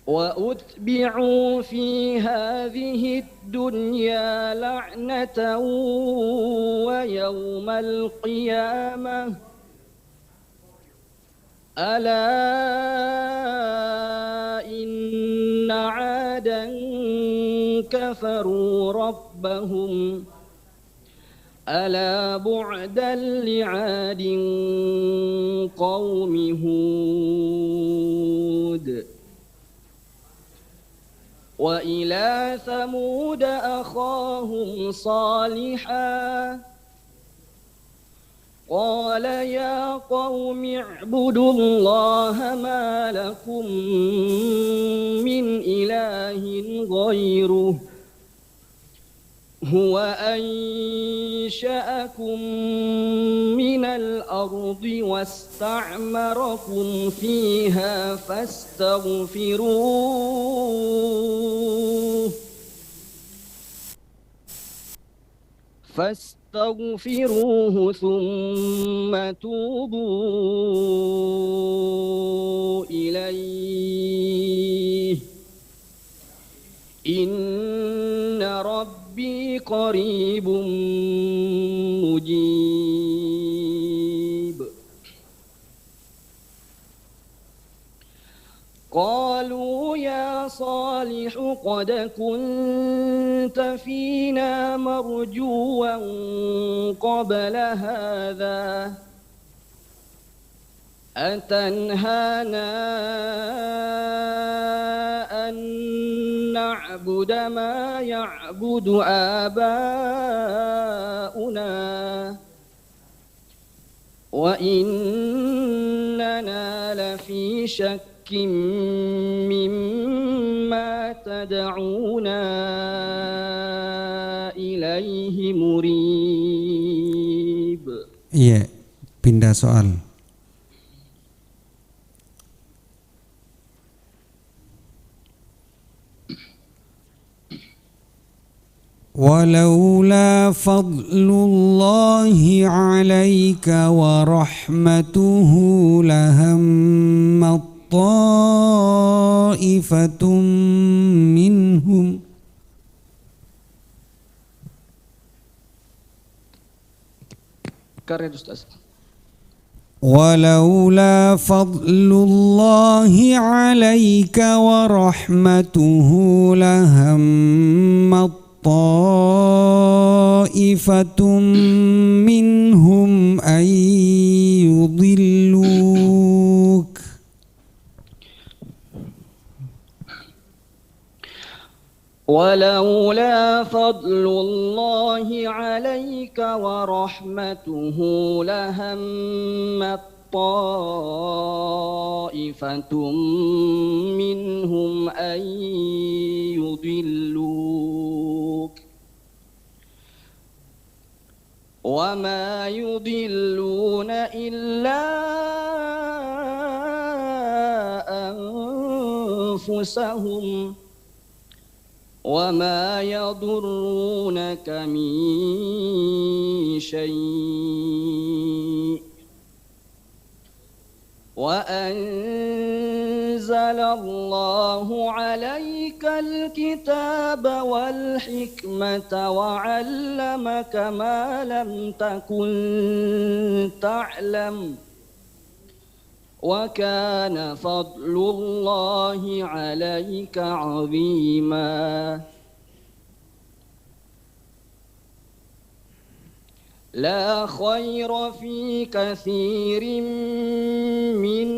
وأتبعوا في هذه الدنيا لعنة ويوم القيامة ألا إن عادا كفروا ربهم ألا بعدا لعاد قوم هود وإلى ثمود أخاهم صالحا قال يا قوم اعبدوا الله ما لكم من إله غيره هو أنشأكم من الأرض واستعمركم فيها فاستغفروه ثم توبوا إليه إن ربي قريب مجيب قالوا يا صالح قد كنت فينا مرجوا قبل هذا أتنهانا أن نعبد ما يعبد آباؤنا وإننا لفي شك مما تدعونا إليه مريب. Iya, pindah soal. ولولا فضل الله عليك ورحمته لهم طائفة منهم ولولا فضل الله عليك ورحمته لهم طائفة منهم أن يضلوك ولولا فضل الله عليك ورحمته لهمت طائفة منهم أن يضلوك وما يضلون إلا أنفسهم وما يضرونك من شيء وأنزل الله عليك الكتاب والحكمة وعلمك ما لم تكن تعلم وكان فضل الله عليك عظيما لا خير في كثير من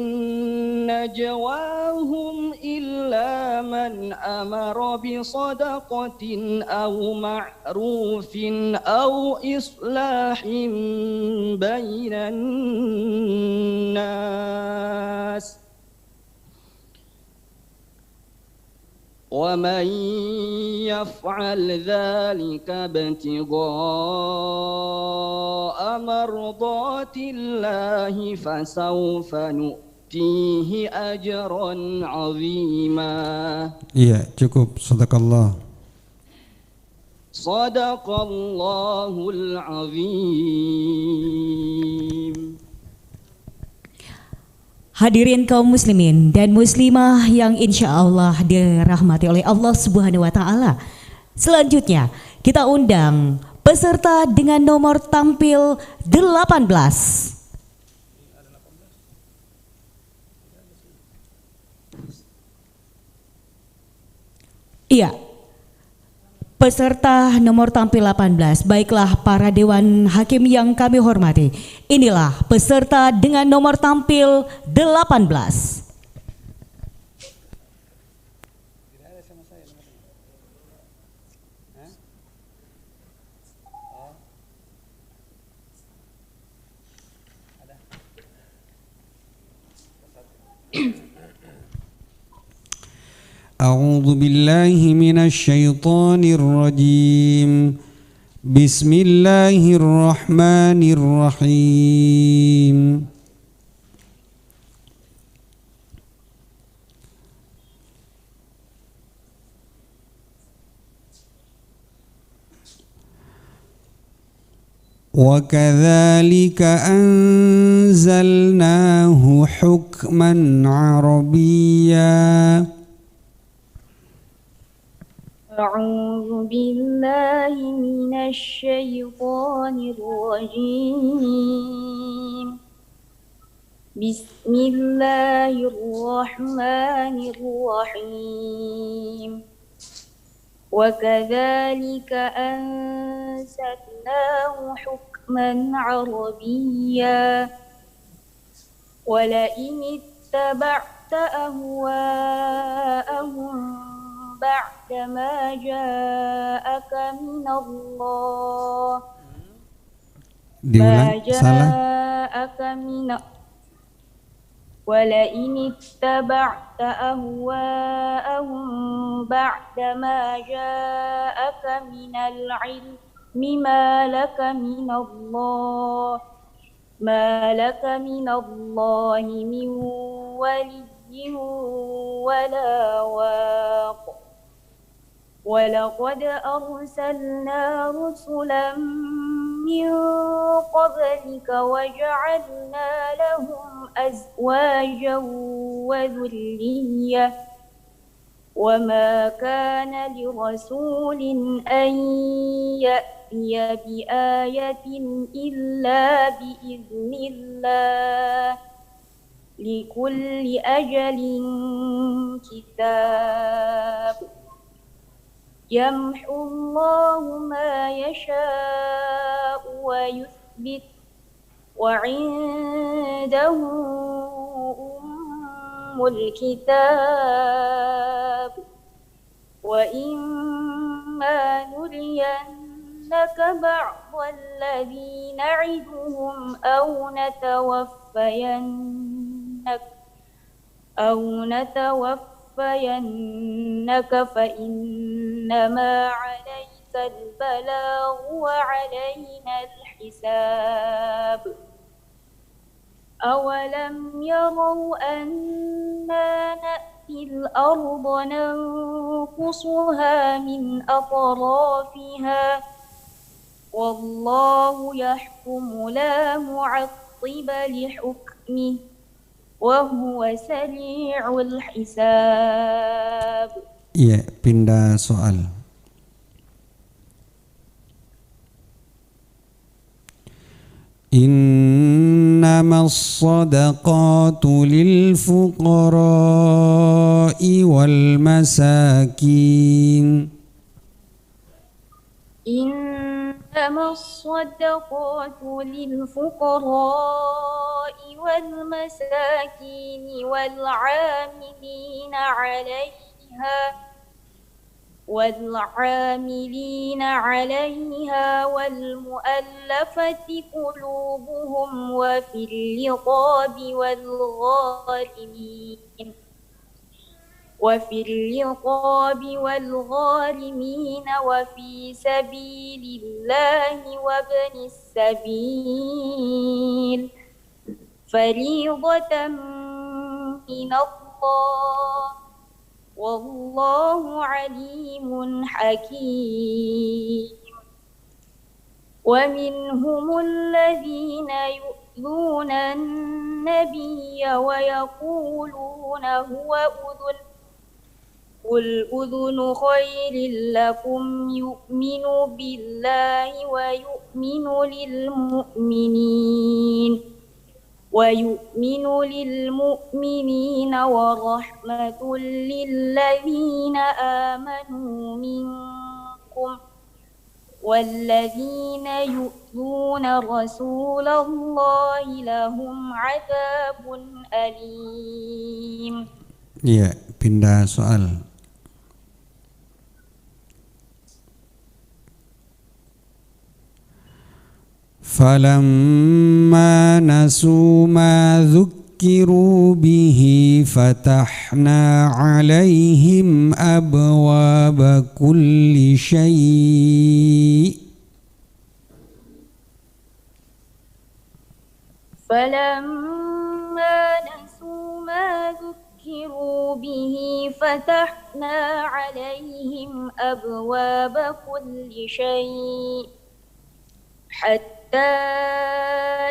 نجواهم إلا من أمر بصدقة أو معروف أو إصلاح بين الناس ومن يفعل ذلك ابتغاء مرضات الله فسوف نؤتيه أجرا عظيما. Iya, cukup. Sadaqallah. صدق الله العظيم. Hadirin kaum muslimin dan muslimah yang insya Allah dirahmati oleh Allah Subhanahu wa Ta'ala. Selanjutnya kita undang peserta dengan nomor tampil 18. Iya, peserta nomor tampil 18, baiklah para dewan hakim yang kami hormati. Inilah peserta dengan nomor tampil 18. أعوذ بالله من الشيطان الرجيم. بسم الله الرحمن الرحيم. وكذلك أنزلناه حكما عربيا. أعوذ بالله من الشيطان الرجيم. بسم الله الرحمن الرحيم. وكذلك أنزلناه حكما عربيا. ولئن اتبعت أهواءهم بعد ما جاءك من الله ولئن اتبعت أهواءهم بعد ما جاءك من العلم ما لك من الله من ولي ولا واق. ولقد أرسلنا رسلا من قبلك وجعلنا لهم أزواجا وذرية وما كان لرسول أن يأتي بآية إلا بإذن الله لكل أجل كتاب. يمحو الله ما يشاء ويثبت وعنده أم الكتاب. وإما نرينك بعض الذي نعدهم أو نتوفينك فإنما عليك البلاغ وعلينا الحساب. أولم يروا أنا نأتي الأرض ننقصها من أطرافها والله يحكم لا معقب لحكمه وهو سريع الحساب. Iya, pindah soal. إنما الصدقات للفقراء والمساكين. إنما الصدقات للفقراء والمساكين والعاملين عليها والمؤلفة قلوبهم وفي الرقاب والغارمين وفي الرقاب والغارمين وفي سبيل الله وابن السبيل فريضة من الله والله عليم حكيم ومنهم الذين يؤذون النبي ويقولون هو أذن قل أذن خير لكم يؤمن بالله ويؤمن للمؤمنين ورحمة للذين آمنوا منكم والذين يؤذون رسول الله لهم عذاب أليم. Ya, pindah soal. فلما نسوا ما ذكروا به فتحنا عليهم أبواب كل شيء فلما نسوا ما ذكروا به فتحنا عليهم أبواب كل شيء حتى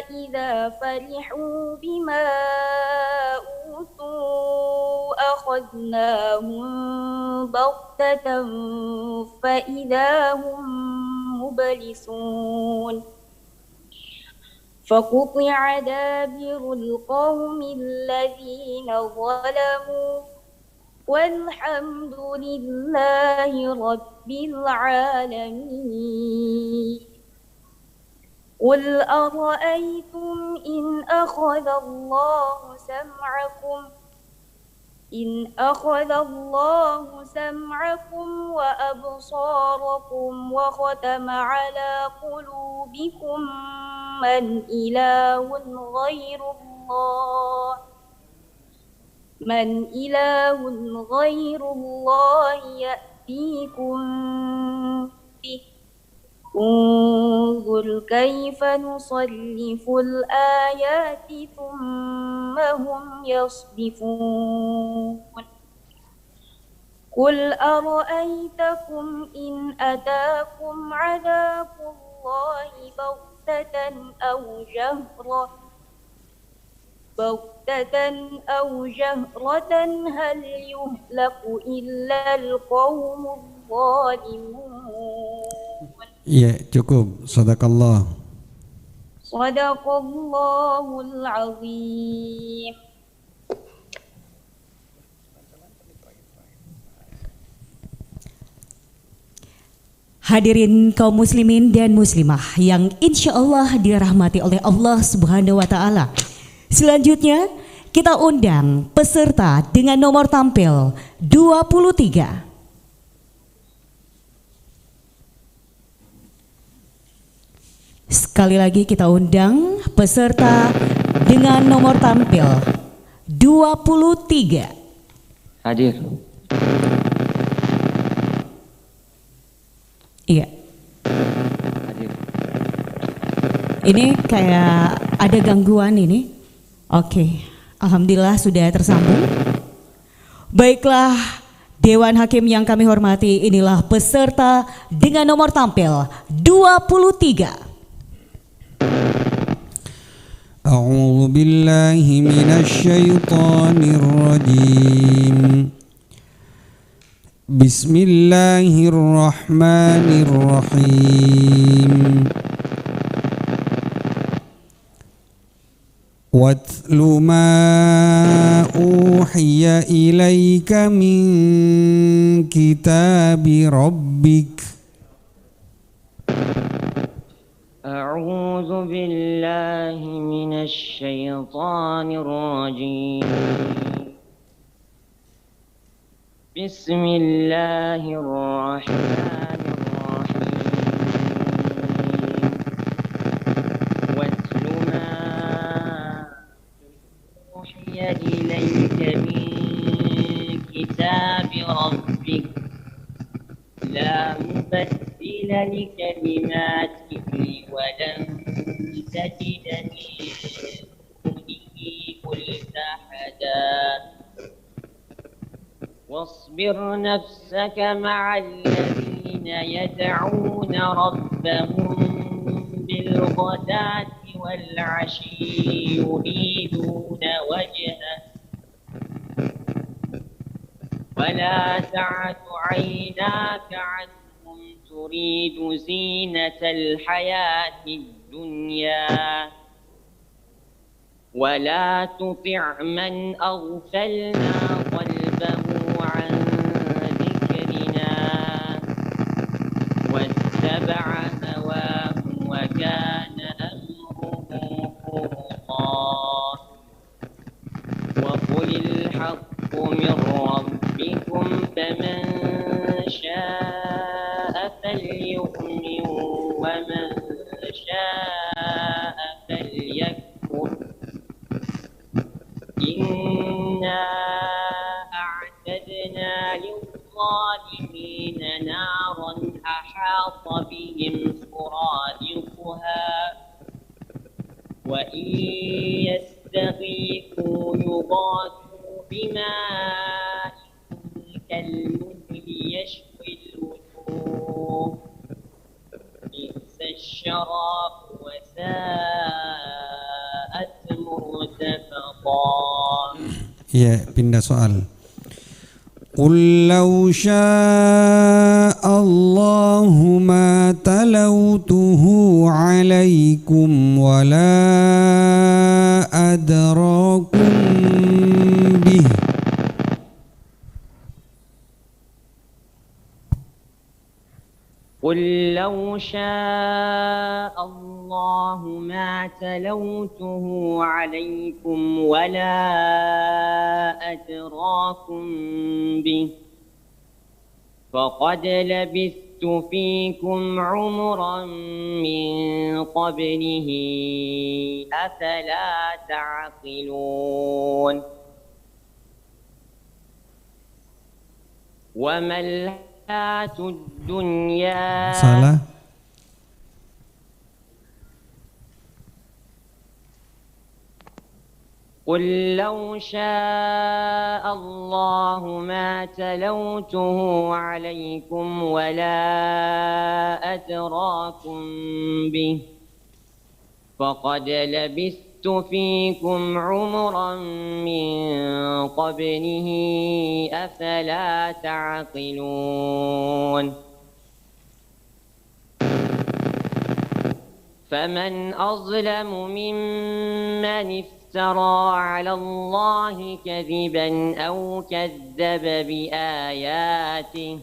إذا فرحوا بما أوتوا أخذناهم بغتة فإذا هم مبلسون فقطع دابر القوم الذين ظلموا والحمد لله رب العالمين. قل أرأيتم إن أخذ الله سمعكم وأبصاركم وختم على قلوبكم من إله غير الله يأتيكم به انظر كيف نصرف الآيات ثم هم يصدفون قل أرأيتكم إن أتاكم عذاب الله بغتة أو جهرة هل يهلك إلا القوم الظالمون. Ya, cukup. Sadaqallah. Sadaqallahul azim. Hadirin kaum muslimin dan muslimah yang insya Allah dirahmati oleh Allah Subhanahu wa Ta'ala. Selanjutnya kita undang peserta dengan nomor tampil 23. Sekali lagi kita undang peserta dengan nomor tampil 23. Hadir. Iya. Hadir. Ini kayak ada gangguan ini. Oke, alhamdulillah sudah tersambung. Baiklah, Dewan Hakim yang kami hormati, inilah peserta dengan nomor tampil 23. أعوذ بالله من الشيطان الرجيم بسم الله الرحمن الرحيم واتل ما أوحي إليك من كتاب ربك أعوذ بالله من الشيطان الرجيم بسم الله الرحمن الرحيم واتل ما أوحي إليك من كتاب مبدل لكلماته ولن تجد من دونه ملتحدا واصبر نفسك مع الذين يدعون ربهم بالغداة والعشي يريدون وجهه ولا تعد عيناك عنهم تريد زينة الحياة الدنيا ولا تطع من أغفلنا قلبه عن ذكرنا واتبع هواه وكان أمره فرطا وقل الحق من ربكم فمن شاء فليؤمن ومن شاء فليكفر إنا أعتدنا للظالمين نارا أحاط بهم سرادقها وإن يستغيثوا يغاثوا بماء كالمهل يشوي الوجوه بئس الشراب وساءت مرتفقا. Ya, pindah soal. Qul law syaa Allahu ma talawtuhu alaikum wa la adrakum bih. قل لو شاء الله ما تلوته عليكم ولا أدراكم به فقد لبثت فيكم عمرا من قبله أفلا تعقلون وما الحياة الدنيا Salah. قل لو شاء الله ما تلوته عليكم ولا أدراكم به فقد لبثت فيكم عمرا من قبله أفلا تعقلون فمن أظلم ممن افترى على الله كذبا أو كذب بآياته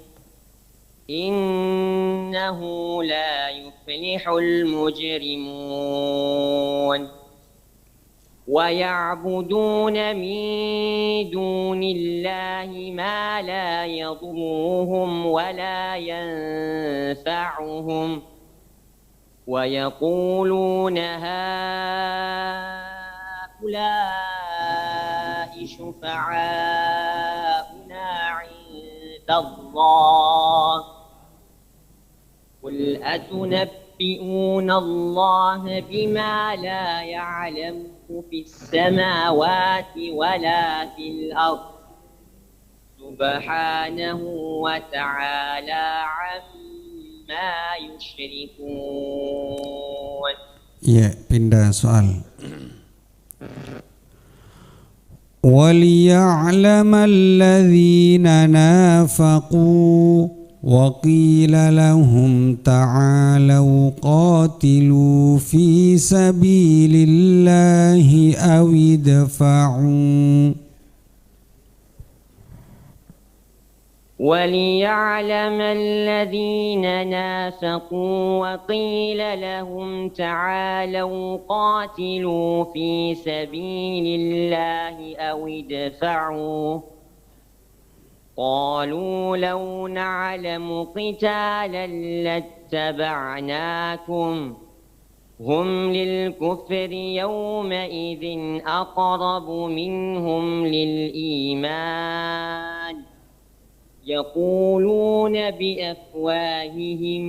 إنه لا يفلح المجرمون ويعبدون من دون الله ما لا يضرهم ولا ينفعهم ويقولون هؤلاء شفعاؤنا عند الله قل أتنبئون الله بما لا يعلم في السماوات ولا في الأرض سبحانه وتعالى عما يشركون. Ya, pindah soal. وَلِيَعْلَمَ الَّذِينَ نَافَقُوا وَقِيلَ لَهُمْ تَعَالَوْا قَاتِلُوا فِي سَبِيلِ اللَّهِ أَوِ ادْفَعُوا وليعلم الذين نافقوا وقيل لهم تعالوا قاتلوا في سبيل الله أو ادفعوا قالوا لو نعلم قتالا لاتبعناكم هم للكفر يومئذ أقرب منهم للإيمان يقولون بأفواههم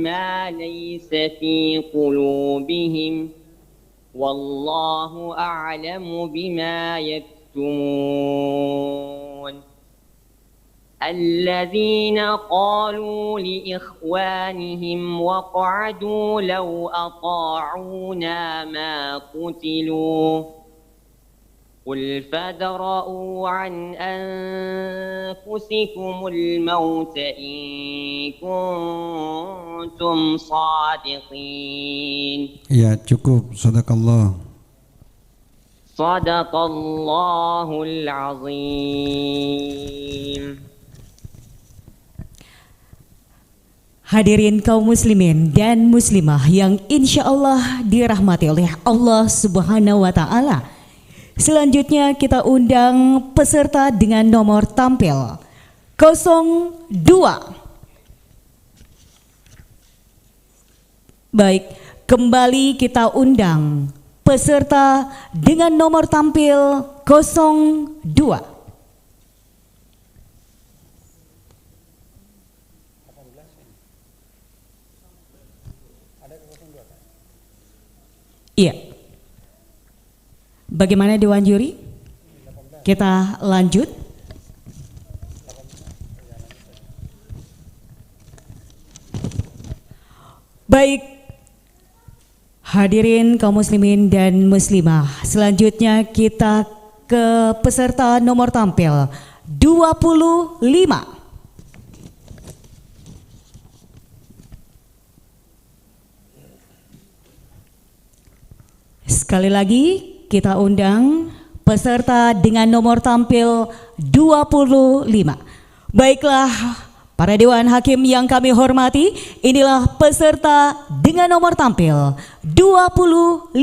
ما ليس في قلوبهم والله أعلم بما يكتمون الذين قالوا لإخوانهم وقعدوا لو أطاعونا ما قتلوا قل فادرءوا عن أنفسكم الموت إن كنتم صادقين. Ya, cukup. Sadaqallah. صدق الله العظيم. Hadirin kaum muslimin dan muslimah yang insya Allah dirahmati oleh Allah Subhanahu wa Ta'ala. Selanjutnya kita undang peserta dengan nomor tampil 02. Baik, kembali kita undang peserta dengan nomor tampil 02. Iya. Bagaimana Dewan Juri? Kita lanjut. Baik. Hadirin kaum muslimin dan muslimah, selanjutnya kita ke peserta nomor tampil 25. Sekali lagi kita undang peserta dengan nomor tampil 25. Baiklah para Dewan Hakim yang kami hormati, inilah peserta dengan nomor tampil 25.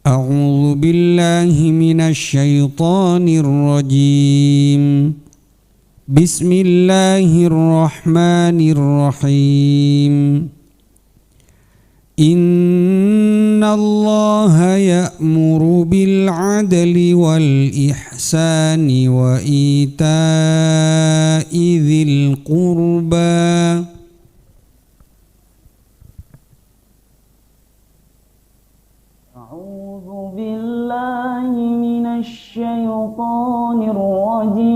A'udzu billahi minasyaitonir rajim. Bismillahirrahmanirrahim. Innallaha ya'muru bil 'adli wal ihsani wa ita'i dzil qurba A'udzu billahi minasy syaithanir rajim.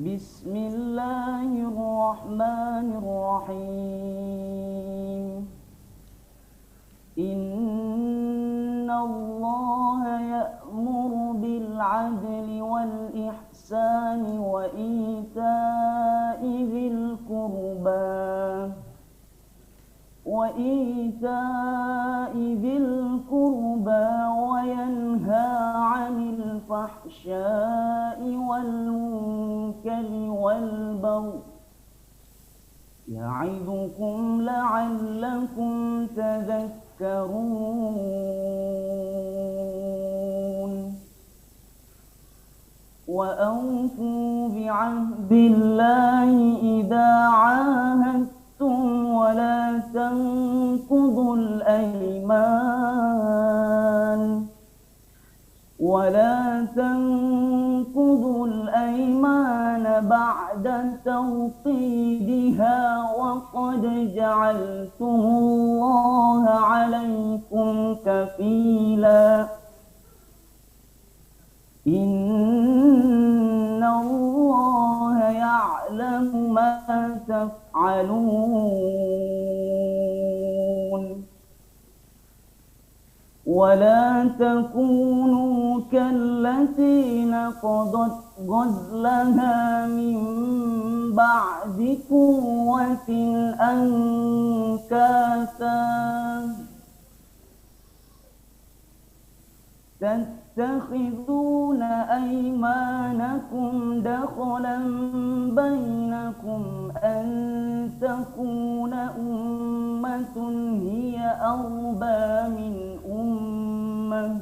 Bismillahirrahmanirrahim. Innallaha ya'muru bil 'adli wal ihsani wa ita'i dzil qurba وينهى عن الفحشاء والمنكر والبغي يعظكم لعلكم تذكرون وأوفوا بعهد الله إذا عاهدتم ولا تنقضوا الأيمان بعد توقيدها وقد جعلتم الله عليكم كفيلا إن الله يعلم ما تفعلون ولا تكونوا كالتي نقضت غزلها من بعد قوة أنكاثا تتخذون أيمانكم دخلا بينكم أن تكون أمة هي أربى من أمة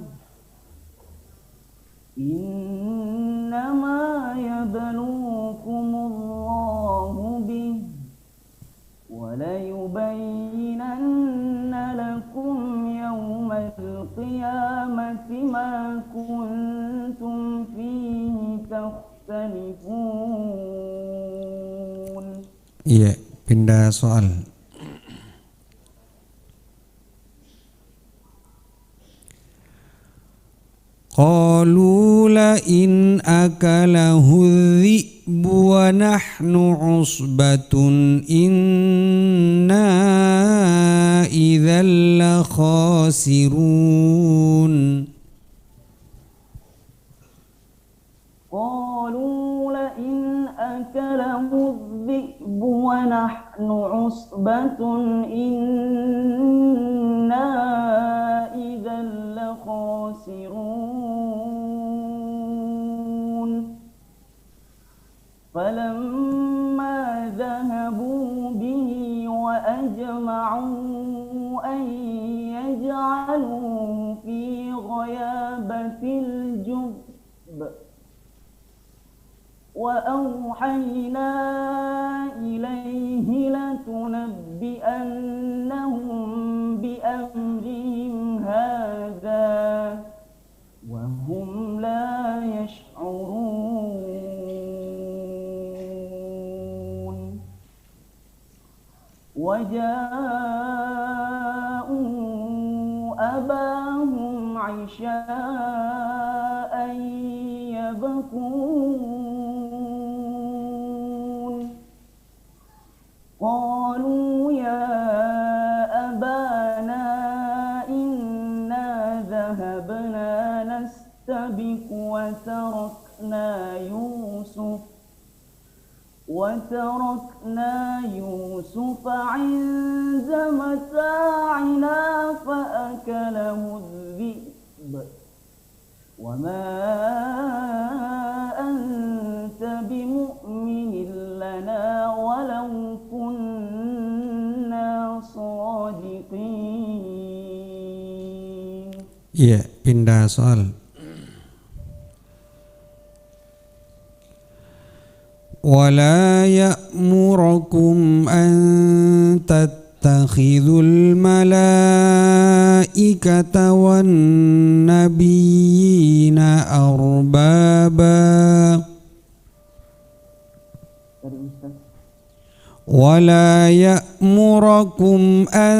إنما يبلوكم الله به وليبينن لكم يوم القيامة ما كنتم أنتم فيه تختلفون. Iya, pindah soal. Qalu la in akalahu dhi'bu wa nahnu usbatun inna idzal la khasirun. قالوا لئن أكله الذئب ونحن عصبة إنا إذا لخاسرون. فلما ذهبوا به وأجمعوا أن يجعلوه في غيابة الجب وأوحينا إليه لتنبئنهم بأمرهم هذا وهم لا يشعرون. وجاءوا أباهم عشاء يبكون. قالوا يا أبانا إنا ذهبنا نستبق وتركنا يوسف عند متاعنا فأكله الذئب وما أنت بمؤمن لنا ولو كنا صادقين. Iya, pindah soal. ولا يأمركم أن تتخذوا الملائكة والنبيين أربابا ولا يأمركم أن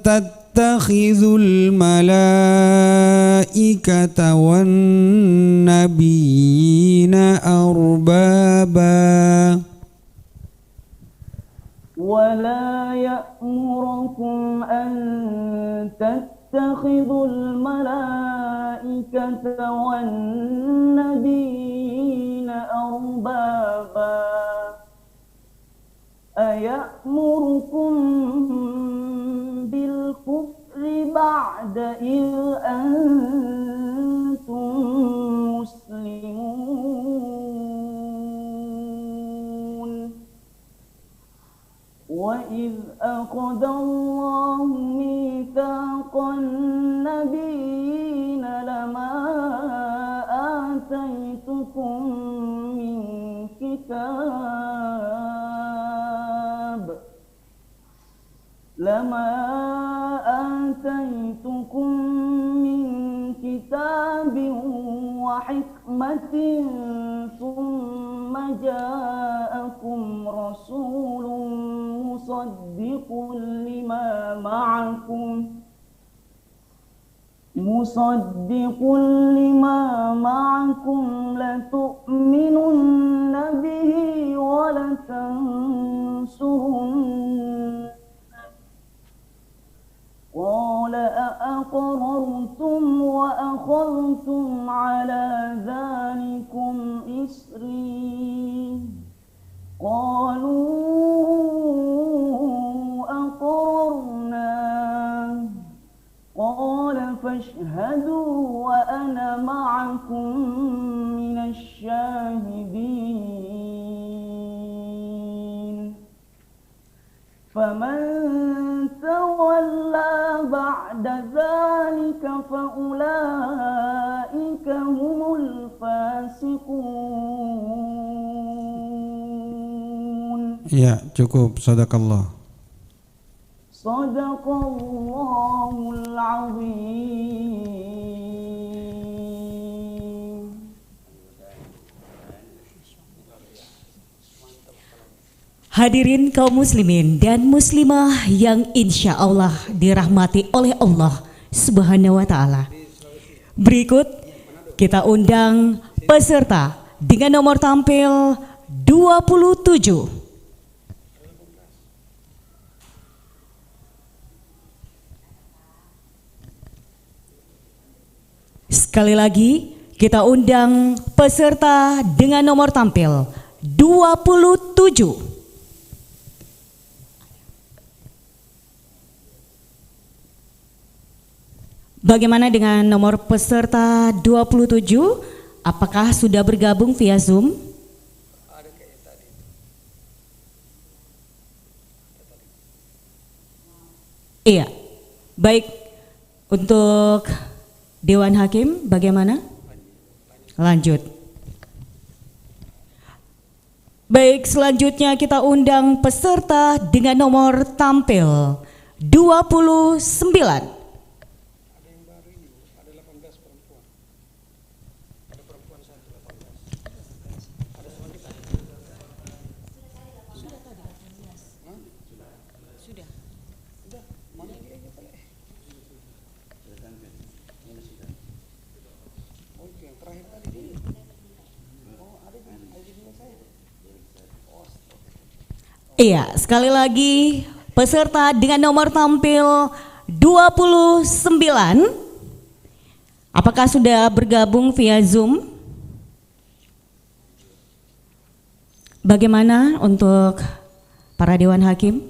تتخذوا الملائكة والنبيين أربابا ولا يأمركم أن تتخذوا الملائكة والنبيين أربابا أيأمركم بالكفر بعد إذ أنتم مسلمون. وإذ أخذ الله ميثاق النبيين لما آتيتكم من كتاب وحكمة ثم جاءكم رسول مصدق لما معكم لتؤمنن به ولتنصرنه قال أأقررتم وأخذتم على ذلكم إصري قالوا أقررنا قال فاشهدوا وأنا معكم من الشاهدين. فمن تولى بعد ذلك فأولئك هم الفاسقون. Ya, cukup. Sadaqallah. Sadaqallahul azim. Hadirin kaum muslimin dan muslimah yang insya Allah dirahmati oleh Allah Subhanahu wa Ta'ala. Berikut kita undang peserta dengan nomor tampil 27. Sekali lagi kita undang peserta dengan nomor tampil 27. Bagaimana dengan nomor peserta 27? Apakah sudah bergabung via Zoom? Iya. Baik, untuk Dewan Hakim bagaimana? Lanjut. Baik, selanjutnya kita undang peserta dengan nomor tampil 29. Iya, sekali lagi peserta dengan nomor tampil 29. Apakah sudah bergabung via Zoom? Bagaimana untuk para Dewan Hakim?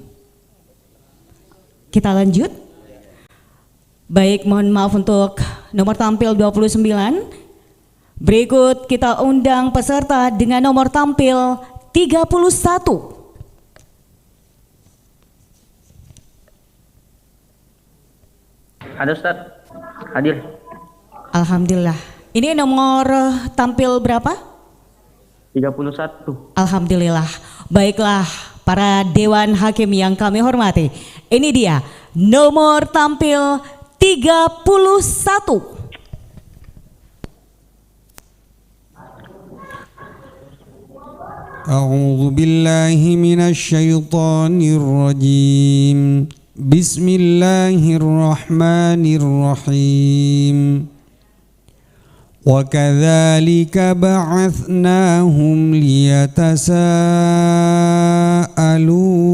Kita lanjut. Baik, mohon maaf untuk nomor tampil 29. Berikut kita undang peserta dengan nomor tampil 31. Ada Ustaz, hadir. Alhamdulillah. Ini nomor tampil berapa? 31. Alhamdulillah. Baiklah para Dewan Hakim yang kami hormati. Ini dia nomor tampil 31. A'udzu billahi minasy syaithanir rajim. Bismillahirrahmanirrahim. Wa kadzalika ba'atsnahum liyatasaalu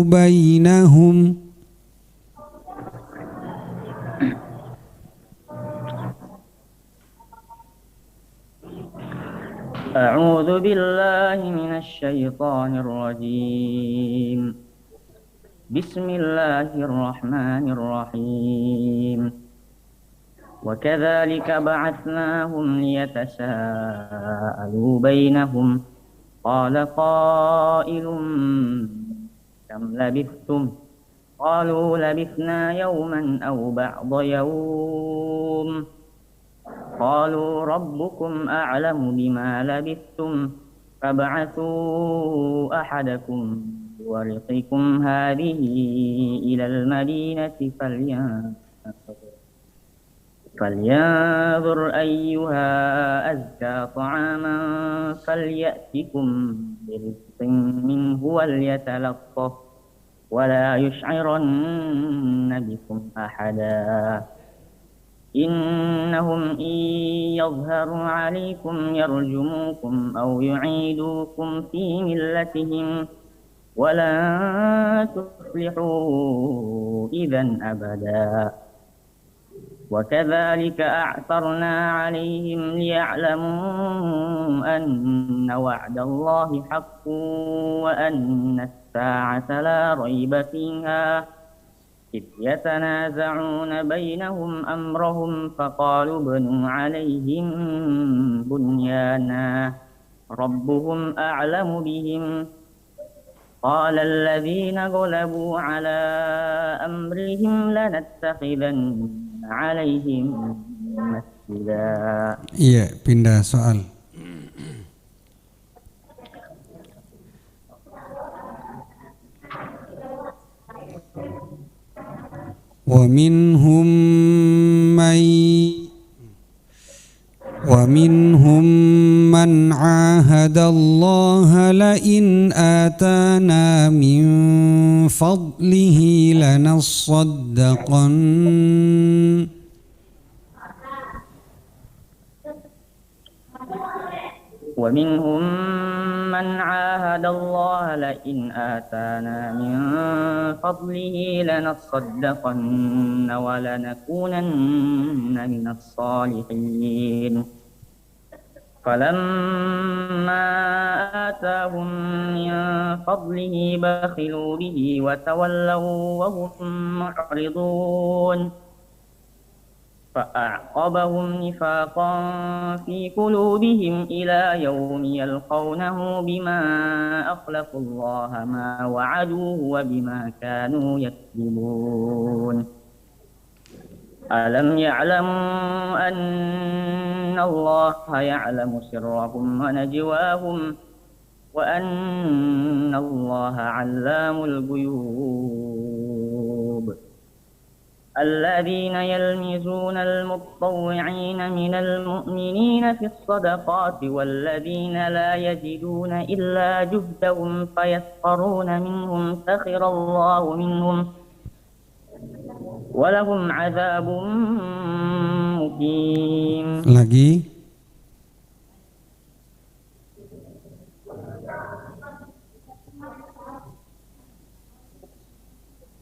bainahum. A'udzu billahi minasy syaithanir rajim. Bismillahirrahmanirrahim. Wa kadzalika ba'atsnahum liyatasaalu bainahum. Qala qailun kam labithtum? Qalu labithna yawman aw ba'da yawm. Qalu rabbukum a'lamu bima labithtum. Fab'athu ahadakum ورقكم هذه إلى المدينة فلينظر أيها أزكى طعاما فليأتكم برزق منه وليتلطف ولا يشعرن بكم أحدا إنهم إن يظهروا عليكم يرجموكم أو يعيدوكم في ملتهم ولا تفلحوا إذا أبدا وكذلك أعثرنا عليهم ليعلموا أن وعد الله حق وأن الساعة لا ريب فيها إذ يتنازعون بينهم أمرهم فقالوا ابنوا عليهم بنيانا ربهم أعلم بهم قال الذين غلبوا على أمرهم لنتخذن عليهم مسجدا. Iya, pindah soal. ومنهم من عاهد الله لئن آتانا من فضله لنصدقن ومنهم من عاهد الله لئن آتانا من فضله لنصدقن ولنكونن من الصالحين فلما آتاهم من فضله بخلوا به وتولوا وهم معرضون فأعقبهم نفاقا في قلوبهم إلى يوم يلقونه بما أخلفوا الله ما وعدوه وبما كانوا يكذبون ألم يعلموا أن الله يعلم سرهم ونجواهم وأن الله علام الغيوب الذين يلمزون المتطوعين من المؤمنين في الصدقات والذين لا يجدون إلا جهدهم فيسخرون منهم سخر الله منهم ولهم عذاب مقيم. Lagi.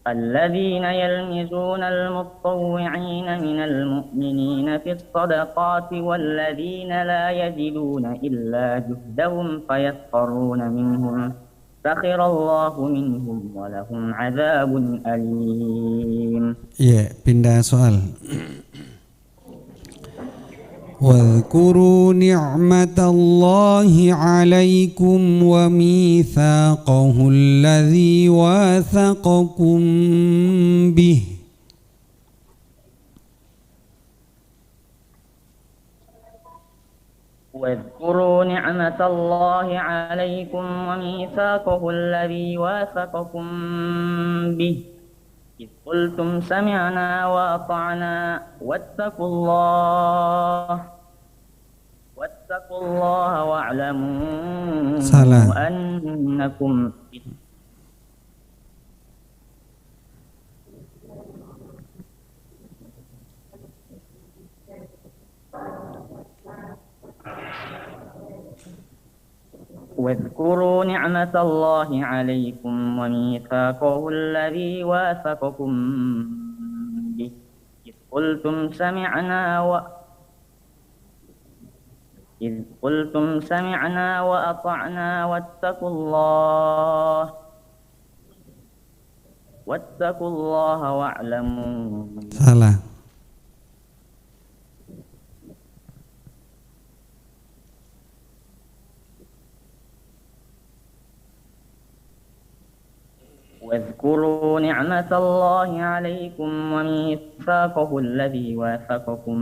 الذين يلمزون المتطوعين من المؤمنين في الصدقات والذين لا يجدون إلا جهدهم فيسخرون منهم سخر الله منهم ولهم عذاب أليم. Ya, pindah soal. واذكروا نعمة الله عليكم وميثاقه الذي واثقكم به واذكروا نعمة الله عليكم وميثاقه الذي واثقكم به إذ قلتم سمعنا وأطعنا واتقوا الله واعلموا Salah. أنكم واذكروا نعمة الله عليكم وميثاقه الذي واثقكم به إذ قلتم سمعنا وأطعنا واتقوا الله واعلموا. Salah. واذكروا نعمة الله عليكم وميثاقه الذي واثقكم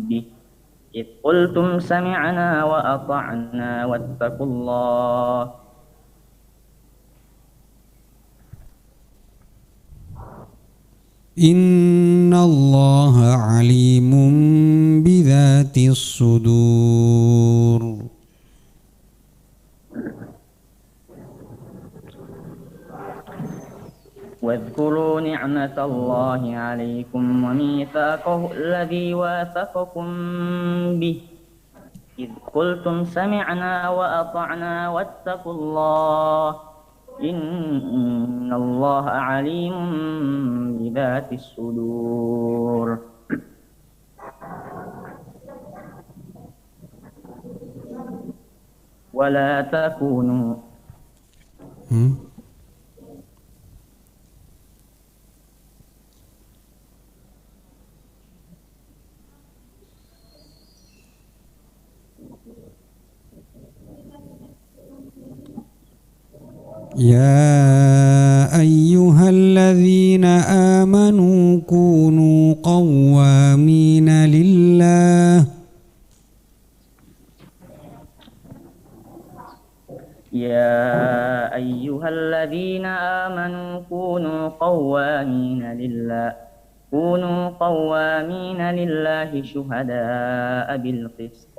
به إذ قلتم سمعنا وأطعنا واتقوا الله إن الله عليم بذات الصدور. واذكروا نعمة الله عليكم وميثاقه الذي واثقكم به إذ قلتم سمعنا وأطعنا واتقوا الله إن الله عليم بذات الصدور. ولا تكونوا يا أيها الذين آمنوا كونوا قوامين لله يا أيها الذين آمنوا كونوا كونوا قوامين لله شهداء بالقسط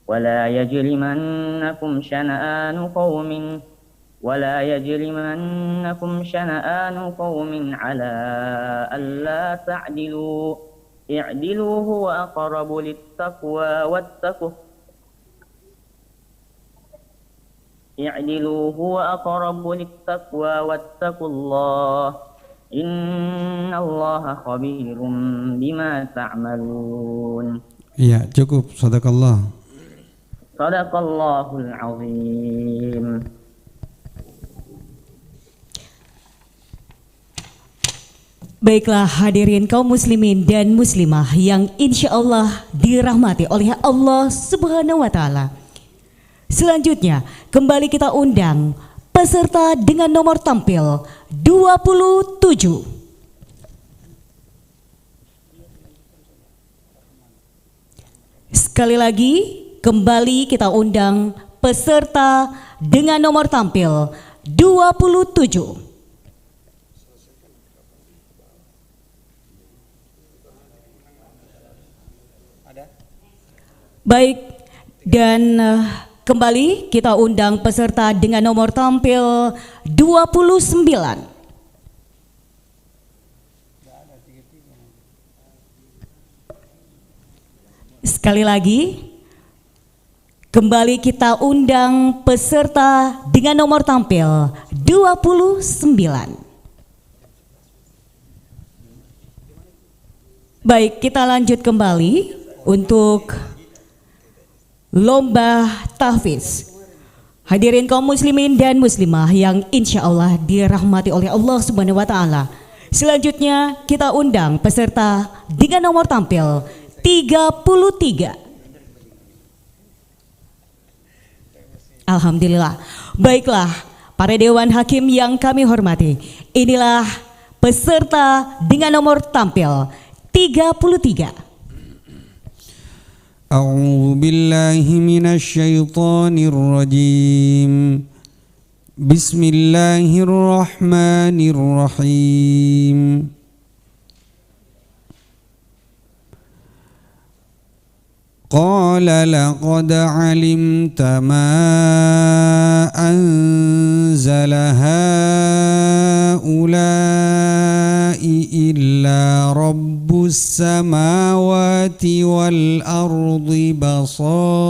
ولا يجرمنكم شنآن قوم على ألا تعدلوا اعدلوا هو أقرب للتقوى واتقوا الله إن الله خبير بما تعملون. Ya, cukup. Sadaqallah. Sadaqallahul azim. Baiklah hadirin kaum muslimin dan muslimah yang insya Allah dirahmati oleh Allah Subhanahu wa Ta'ala. Selanjutnya kembali kita undang peserta dengan nomor tampil 27. Sekali lagi kembali kita undang peserta dengan nomor tampil 27. Baik, dan kembali kita undang peserta dengan nomor tampil 29. Sekali lagi, kembali kita undang peserta dengan nomor tampil 29. Baik, kita lanjut kembali untuk lomba tahfiz. Hadirin kaum muslimin dan muslimah yang insya Allah dirahmati oleh Allah Subhanahu wa Ta'ala. Selanjutnya kita undang peserta dengan nomor tampil 33. Alhamdulillah. Baiklah para dewan hakim yang kami hormati, inilah peserta dengan nomor tampil 33. أعوذ بالله من الشيطان الرجيم بسم الله الرحمن الرحيم قال لقد علمت ما أنزل هؤلاء إلا رب السماوات والأرض بصائر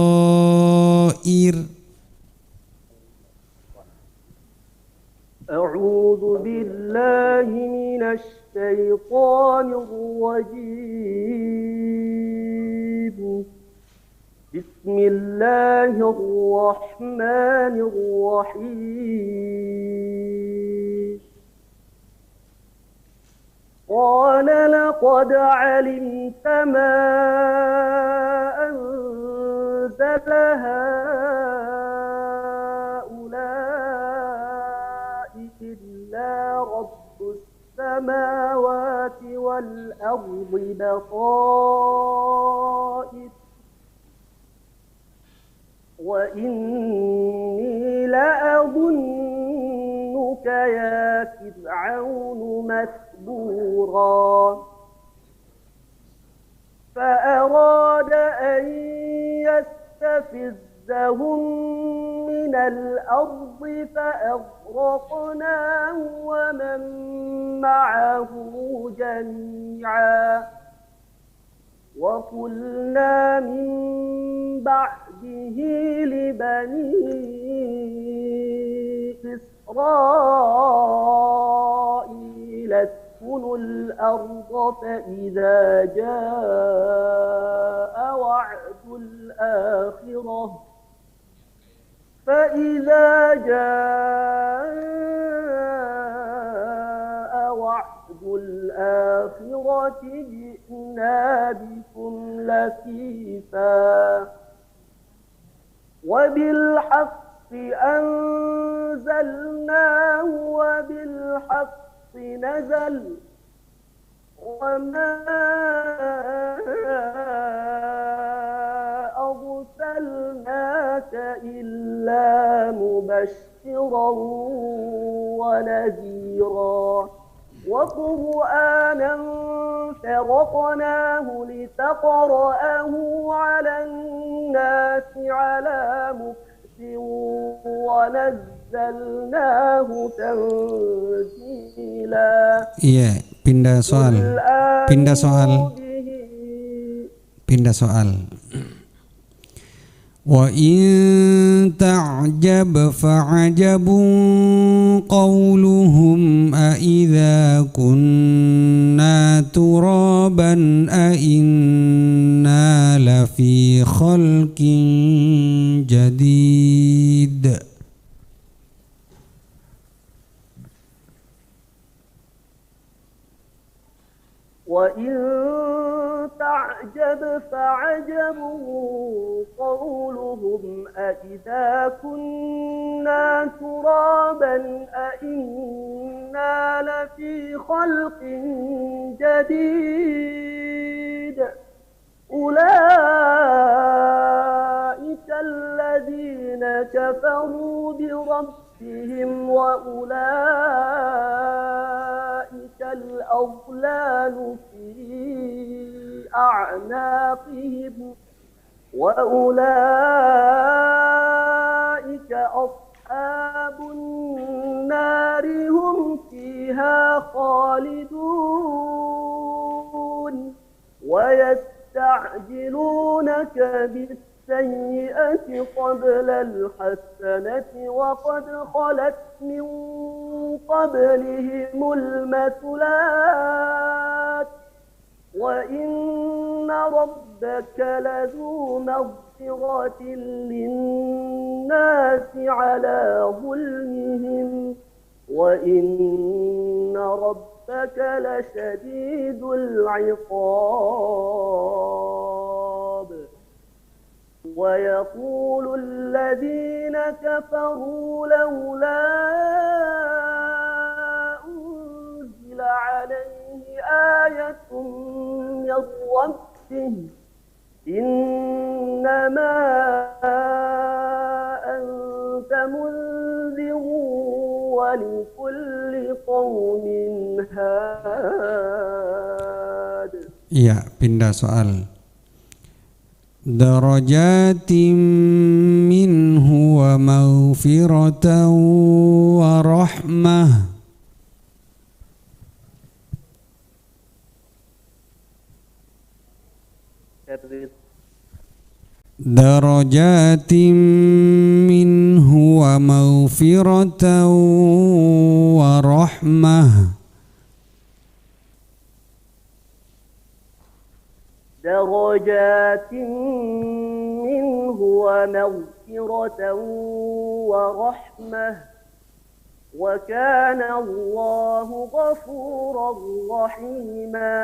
أعوذ بالله من الشيطان الرجيم بسم الله الرحمن الرحيم قال لقد علمت ما أنزل هؤلاء إلا رب السماوات والأرض بصائر وإني لأظنك يا فرعون مثبورا فأراد أن يستفزهم من الأرض فأغرقناه ومن معه جميعا وقلنا من بعده لبني إسرائيل اسكنوا الأرض فإذا جاء وعد الآخرة جئنا بكم لفيفا وبالحق أنزلناه وبالحق نزل وما أرسلناك إلا مبشرا ونذيرا وقرآنا فرقناه لتقرأه على الناس على مكث ونزلناه تنزيلا. Iya, pindah soal. وَإِن تَعْجَبْ فَعَجَبٌ قَوْلُهُمْ أَإِذَا كُنَّا تُرَابًا أَإِنَّا لَفِي خَلْقٍ جَدِيدٍ. وَإِن تَعْجَبْ فَعَجَبٌ قَوْلُهُمْ أَإِذَا كُنَّا تُرَابًا أَإِنَّا لَفِي خَلْقٍ جَدِيدٍ. أُولَئِكَ الَّذِينَ كَفَرُوا بِرَبِّهِمْ وَأُولَئِكَ الْأَغْلَالُ فِي أَعْنَاقِهِمْ وَأُولَئِكَ أَصْحَابُ النَّارِ هُمْ فِيهَا خَالِدُونَ. وَيَسْتَعْجِلُونَكَ بِالسَّيِّئَةِ قَبْلَ الْحَسَنَةِ وَقَدْ خَلَتْ مِنْ قَبْلِهِمُ الْمَثُلَاتُ وَإِنَّ رَبَّكَ لَذُو مَغْفِرَةٍ لِلنَّاسِ عَلَى ظُلْمِهِمْ وَإِنَّ رَبَّكَ لَشَدِيدُ الْعِقَابِ. وَيَقُولُ الَّذِينَ كَفَرُوا لَوْلَا أُنْزِلَ عَلَيْهِ آيَةٌ من ربه إنما أنت منذر ولكل قوم هاد. Iya, pindah soal. Darajatim minhu wa maghfiratan wa rahmah. Darajatim minhu wa maghfiratan wa rahmah. درجات منه ومغفرة ورحمة وكان الله غفورا رحيما.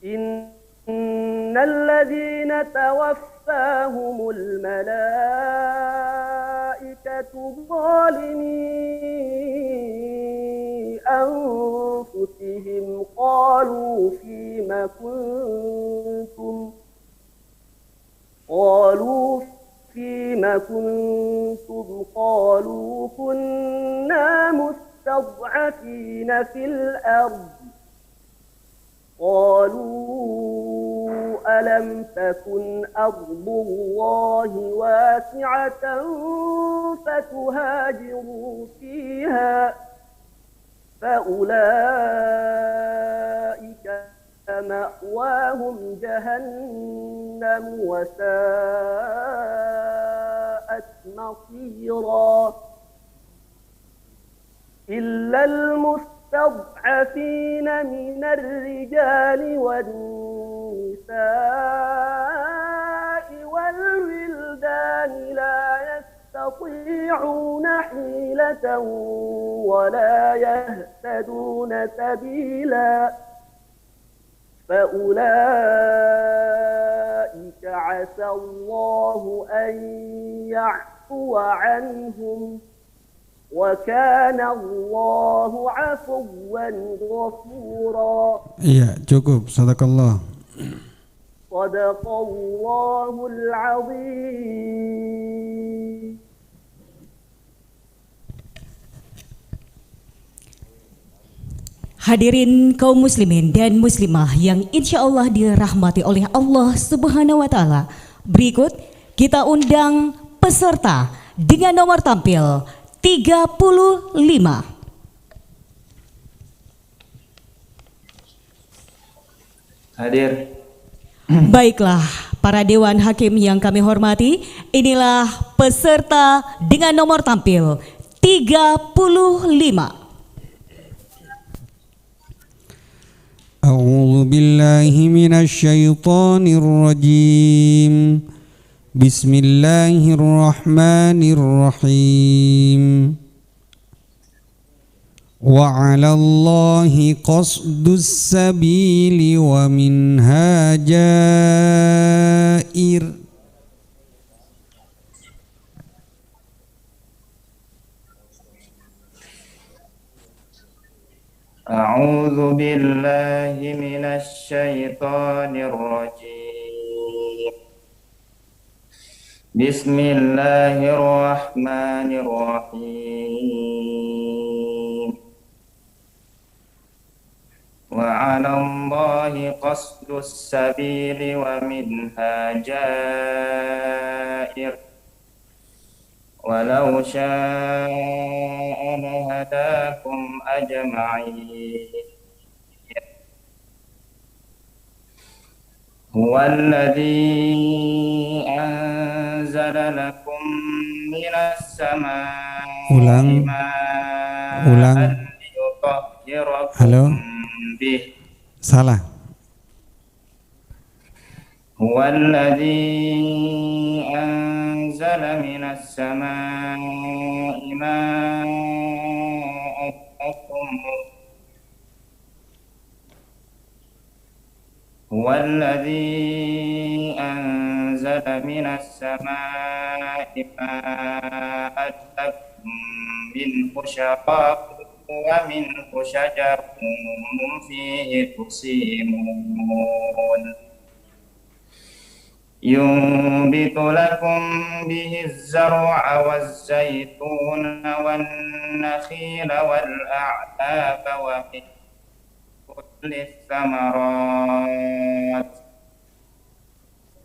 إن الذين توفاهم الملائكة ظالمي أنفسهم قالوا فيما كنتم قالوا كنا مستضعفين في الأرض قالوا ألم تكن أرض الله واسعة فتهاجروا فيها فأولئك مأواهم جهنم وساءت مصيرا. إلا المستضعفين من الرجال والنساء والولدان لا يستطيعون حيلة ولا يهتدون سبيلا فأولئك عسى الله أن يعفو عنهم وكان الله عفوا غفورا. Iya, cukup. Sadaqallah. Sadaqallahul azim. Hadirin kaum muslimin dan muslimah yang insya Allah dirahmati oleh Allah Subhanahu wa Ta'ala. Berikut kita undang peserta dengan nomor tampil 35. Hadir. Baiklah, para dewan hakim yang kami hormati, inilah peserta dengan nomor tampil 35. أعوذ بالله من الشيطان الرجيم بسم الله الرحمن الرحيم وعلى الله قصد السبيل ومنها جائر أعوذ بالله من الشيطان الرجيم بسم الله الرحمن الرحيم وعلى الله قصد السبيل ومنها جائر ولو شاء لهداكم أجمعين هو الذي أنزل لكم من السماء ماء ليطهركم به salah هو الذي أنزل من السماء ماء لكم هو الذي أنزل من السماء ماء لكم منه شراب ومنه شجر فيه تسيمون ينبت لكم به الزرع والزيتون والنخيل والأعناب ومن كل الثمرات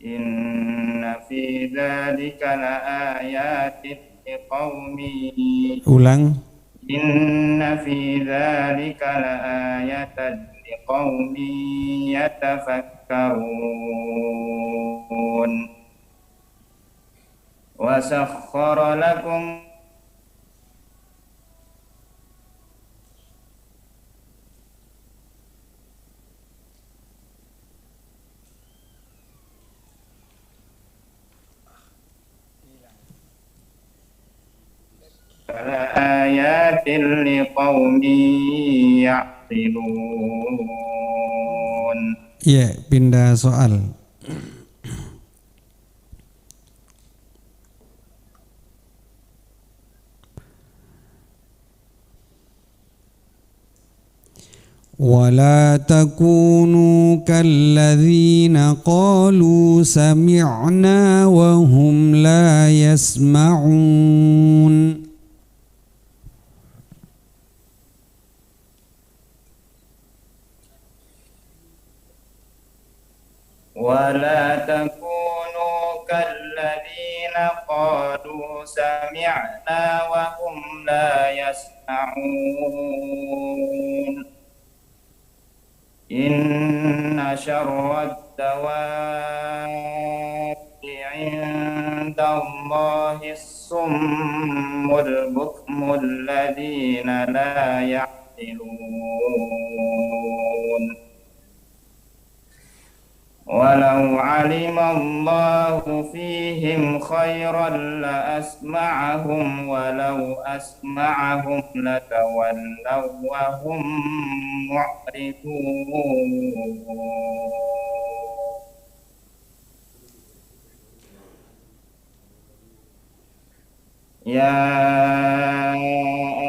إن في ذلك لآيات لقوم إن في ذلك لآية لقوم يتفكرون وسخر لكم آيات لقوم يعقلون. Ya, pindah soal. ولا تكونوا كالذين قالوا سمعنا وهم لا يسمعون. ولا تكونوا كالذين قالوا سمعنا وهم لا يسمعون إن شر الدواب عند الله الصم البكم الذين لا يعقلون ولو علم الله فيهم خيرا لأسمعهم ولو أسمعهم لتولوا وهم معرضون يا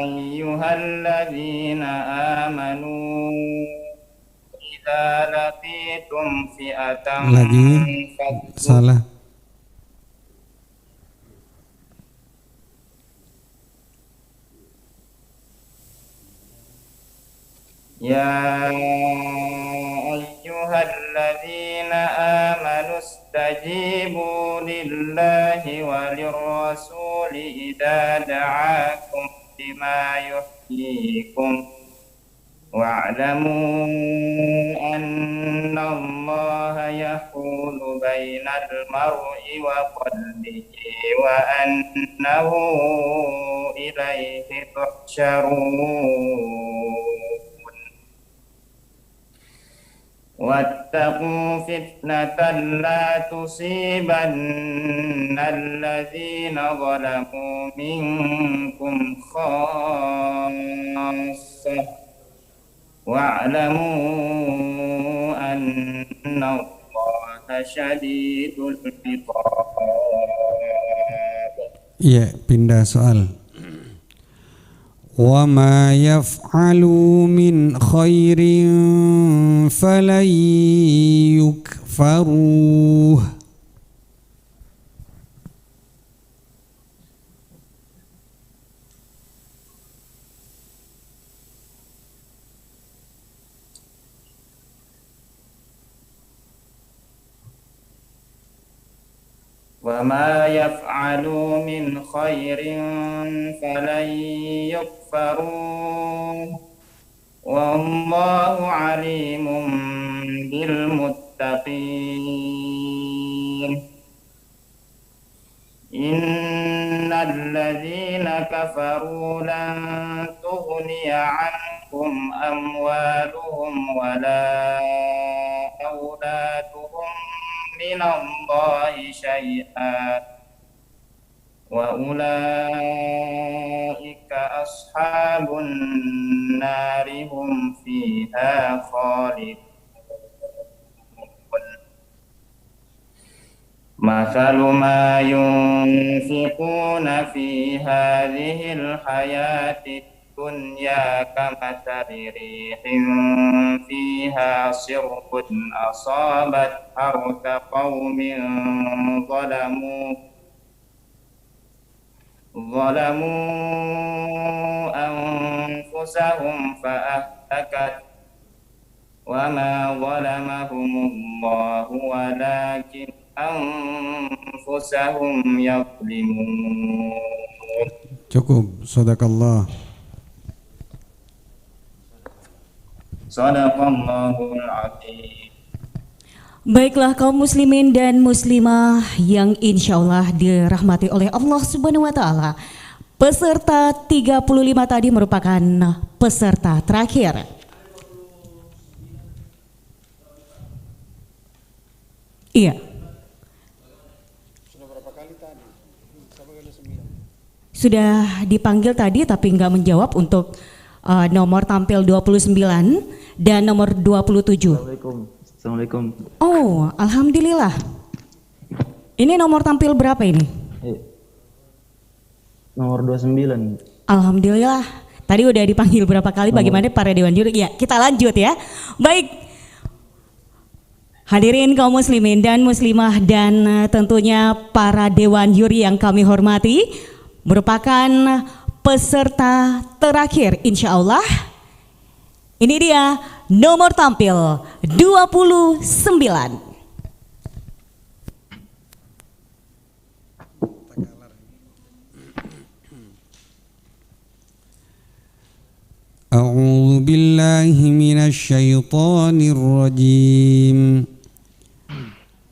أيها الذين آمنوا إذا لقيتم فئة salah. يا أيها الذين آمنوا استجيبوا لله وللرسول إذا دعاكم لما يحييكم واعلموا أن الله يحول بين المرء وقلبه وأنه إليه تحشرون واتقوا فتنة لا تصيبن الذين ظلموا منكم خاصة واعلموا أن الله شديد العقاب. Ya, pindah soal. وما يفعلوا من خير فلن يكفروه. وما يفعلوا من خير فلن يكفروه والله عليم بالمتقين. إن الذين كفروا لن تغني عنهم أموالهم ولا أولادهم من الله شيئا وأولئك أصحاب النار هم فيها خالدون. مثل ما ينفقون في هذه الحياة الدنيا كمثل ريح فيها صر أصابت حرث قوم ظلموا أنفسهم فأهلكت وما ظلمهم الله ولكن أنفسهم يظلمون. Cukup, sadaqallah. Sadaqallahul azim. Baiklah kaum muslimin dan muslimah yang insya Allah dirahmati oleh Allah Subhanahu wa Ta'ala. Peserta 35 tadi merupakan peserta terakhir. Iya. Sudah dipanggil tadi tapi nggak menjawab untuk nomor tampil 29 dan nomor 27. Assalamualaikum. Oh, alhamdulillah. Ini nomor tampil berapa ini? Nomor 29. Alhamdulillah. Tadi udah dipanggil berapa kali, bagaimana para dewan juri? Ya, kita lanjut ya. Baik. Hadirin kaum muslimin dan muslimah dan tentunya para dewan juri yang kami hormati, merupakan peserta terakhir insya Allah. Ini dia nomor tampil 29. A'udzu billahi minasy syaithanir rajim.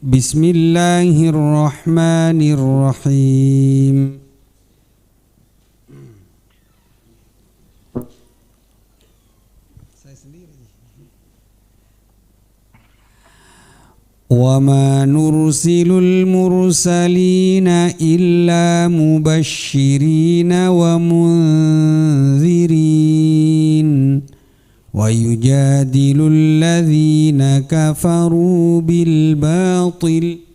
Bismillahirrahmanirrahim. وما نرسل المرسلين إلا مبشرين ومنذرين ويجادل الذين كفروا بالباطل.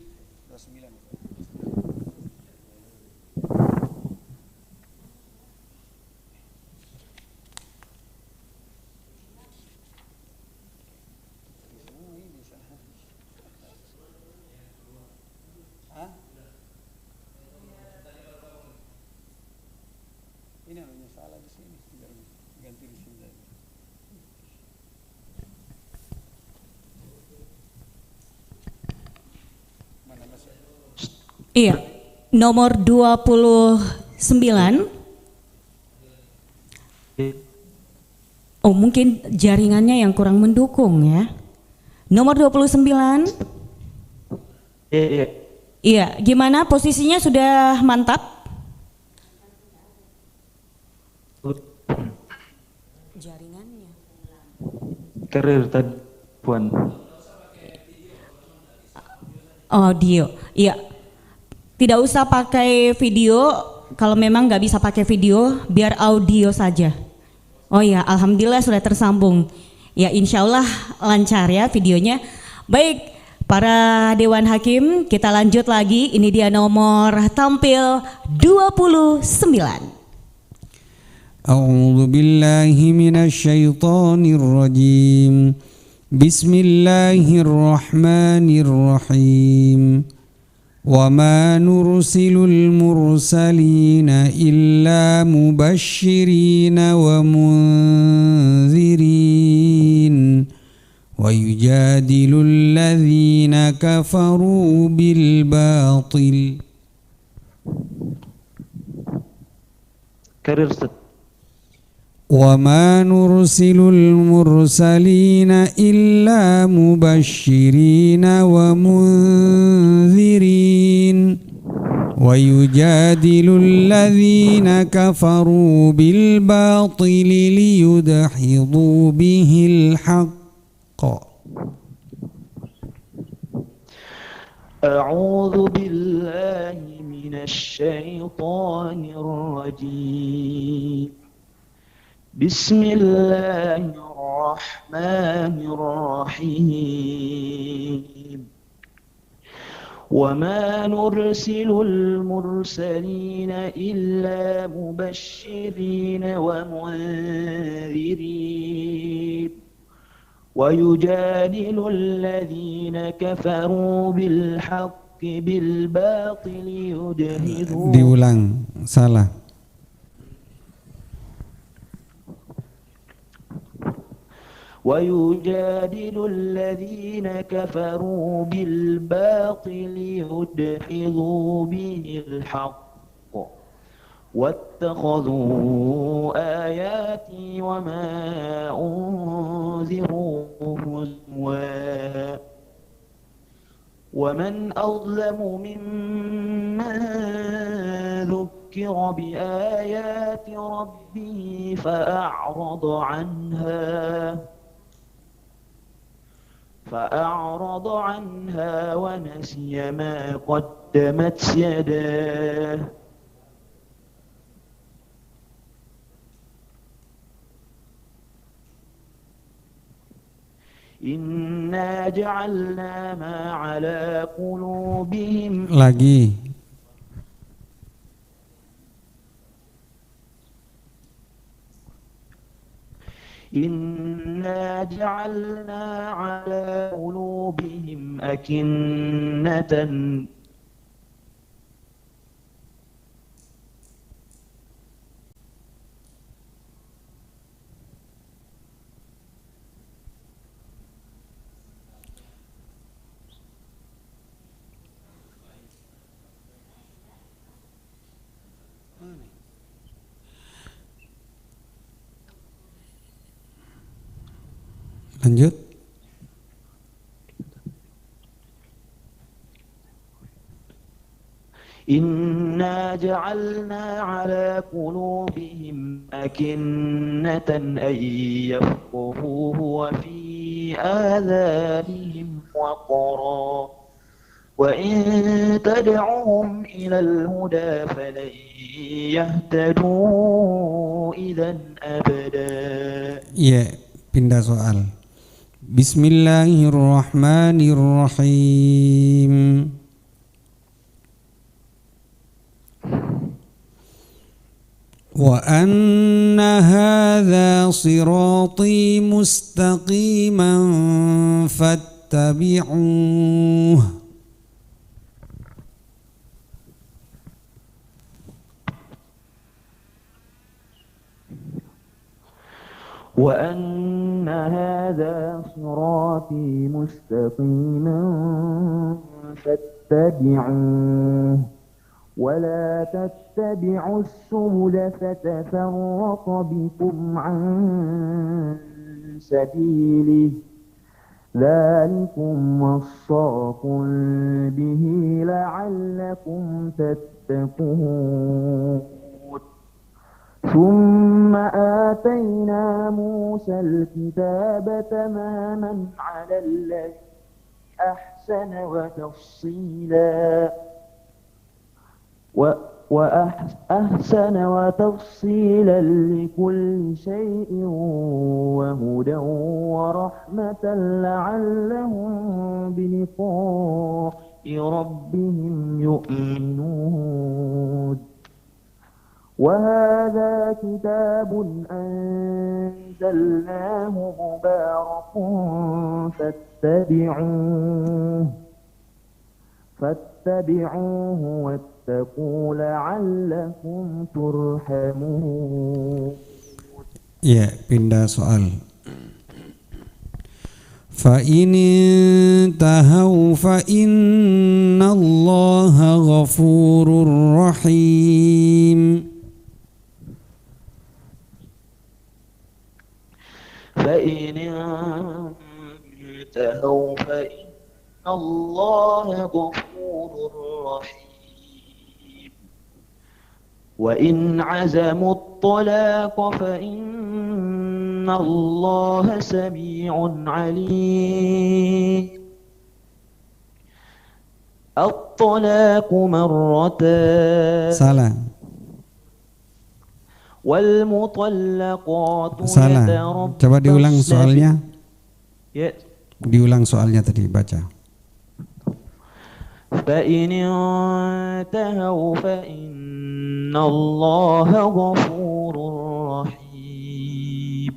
Iya, nomor 29. Oh, mungkin jaringannya yang kurang mendukung ya. Nomor 29. Iya. Iya, gimana posisinya, sudah mantap? Jaringannya. Karir tadi, Puan. Audio, iya. Tidak usah pakai video, kalau memang nggak bisa pakai video, biar audio saja. Oh ya, alhamdulillah sudah tersambung. Ya, insya Allah lancar ya videonya. Baik, para Dewan Hakim, kita lanjut lagi. Ini dia nomor tampil 29. A'udzu billahi minasyaitonir rajim. Bismillahirrahmanirrahim. Wa ma nursilul mursalina illa mubashshirina wa munzirin wa yujadilul ladzina kafaru bil batil. Karir Ustaz. وما نرسل المرسلين إلا مبشرين ومنذرين ويجادل الذين كفروا بالباطل ليدحضوا به الحق. أعوذ بالله من الشيطان الرجيم. بسم الله الرحمن الرحيم. وما نرسل المرسلين إلا مبشرين ومنذرين ويجادل الذين كفروا بالحق بالباطل يدحضون. Diulang, salah. ويجادل الذين كفروا بالباطل يدحضوا به الحق واتخذوا آياتي وما أنذروا هزوا ومن أظلم ممن ذكر بآيات ربه فأعرض عنها ونسي ما قدمت يداه إنا جعلنا ما على قلوبهم. Lagi. إنا جعلنا على قلوبهم أكنة Lanjut. إنا جعلنا على قلوبهم أكنة أن يفقهوه وفي آذانهم وقرا وإن تدعوهم إلى الهدى فلن يهتدوا إذا أبدا. Ya, pindah soal. Bismillahirrahmanirrahim. وأن هذا صراطي مستقيما فاتبعوه وأن هذا صراطي مستقيما فاتبعوه فاتبعوه ولا تتبعوا السبل فتفرق بكم عن سبيله ذلكم وصاكم به لعلكم تتقون ثم آتينا موسى الكتاب تماما على الذي أحسن وأحسن وتفصيلا لكل شيء وهدى ورحمة لعلهم بلقاء ربهم يؤمنون وهذا كتاب أنزلناه مبارك فاتبعوه واتقوا لعلكم ترحمون. Ya, pindah soal. فإن انتهوا فإن الله غفور رحيم. فإن انتهوا فإن الله غفور رحيم وإن عزموا الطلاق فإن الله سميع عليم الطلاق مرتان Salah. والمطلقات Salah. Coba diulang soalnya. Ya. Diulang soalnya tadi, baca. فإن انتهوا فإن الله غفور رحيم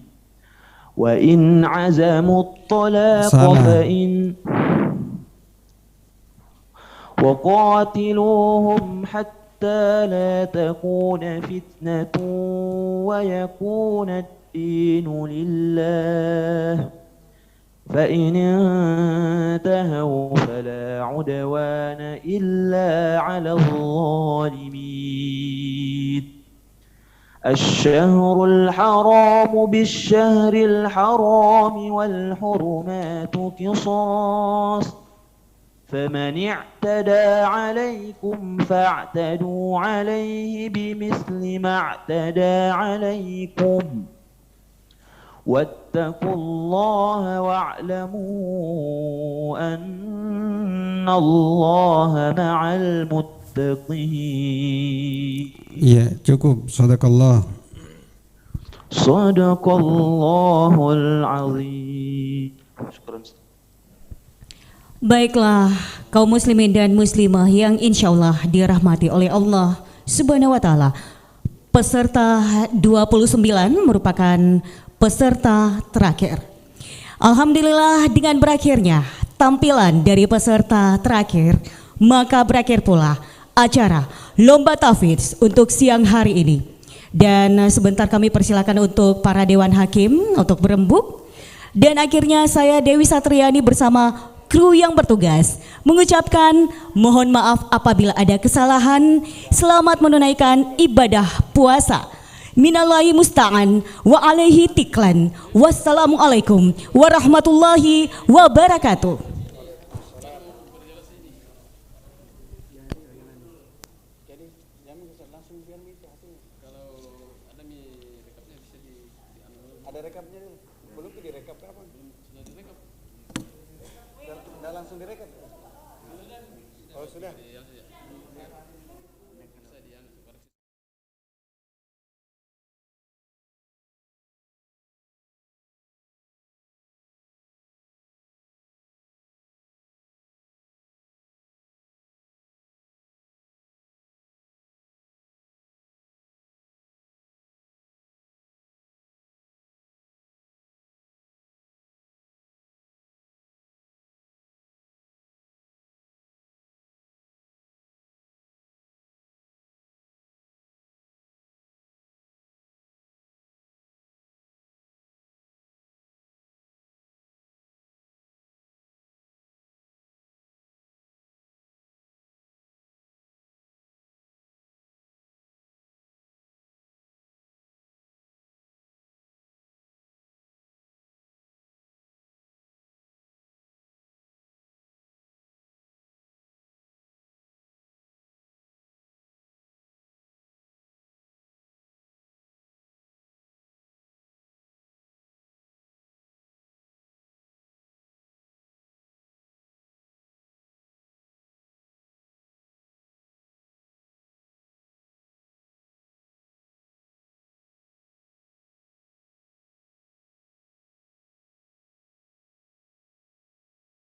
وإن عزموا الطلاق فإن وقاتلوهم حتى لا تكون فتنة ويكون الدين لله فإن انتهوا فلا عدوان إلا على الظالمين الشهر الحرام بالشهر الحرام والحرمات قصاص فمن اعتدى عليكم فاعتدوا عليه بمثل ما اعتدى عليكم واتقوا الله واعلموا أن الله مع المتقين. Iya, cukup. Sadaqallah. Sadaqallahul azim. Baiklah, kaum muslimin dan muslimah yang insya Allah dirahmati oleh Allah Subhanahu wa Ta'ala. Peserta 29 merupakan peserta terakhir. Alhamdulillah, dengan berakhirnya tampilan dari peserta terakhir, maka berakhir pula acara Lomba Tahfidz untuk siang hari ini. Dan sebentar kami persilakan untuk para Dewan Hakim untuk berembuk. Dan akhirnya saya Dewi Satriani bersama kru yang bertugas mengucapkan mohon maaf apabila ada kesalahan. Selamat menunaikan ibadah puasa. Minallahi musta'an wa alaihi tiklan. Wassalamualaikum warahmatullahi wabarakatuh. Ada rekapnya nih. Belum direkap kapan? Sudah direkap. Sudah langsung direkap. Oh sudah.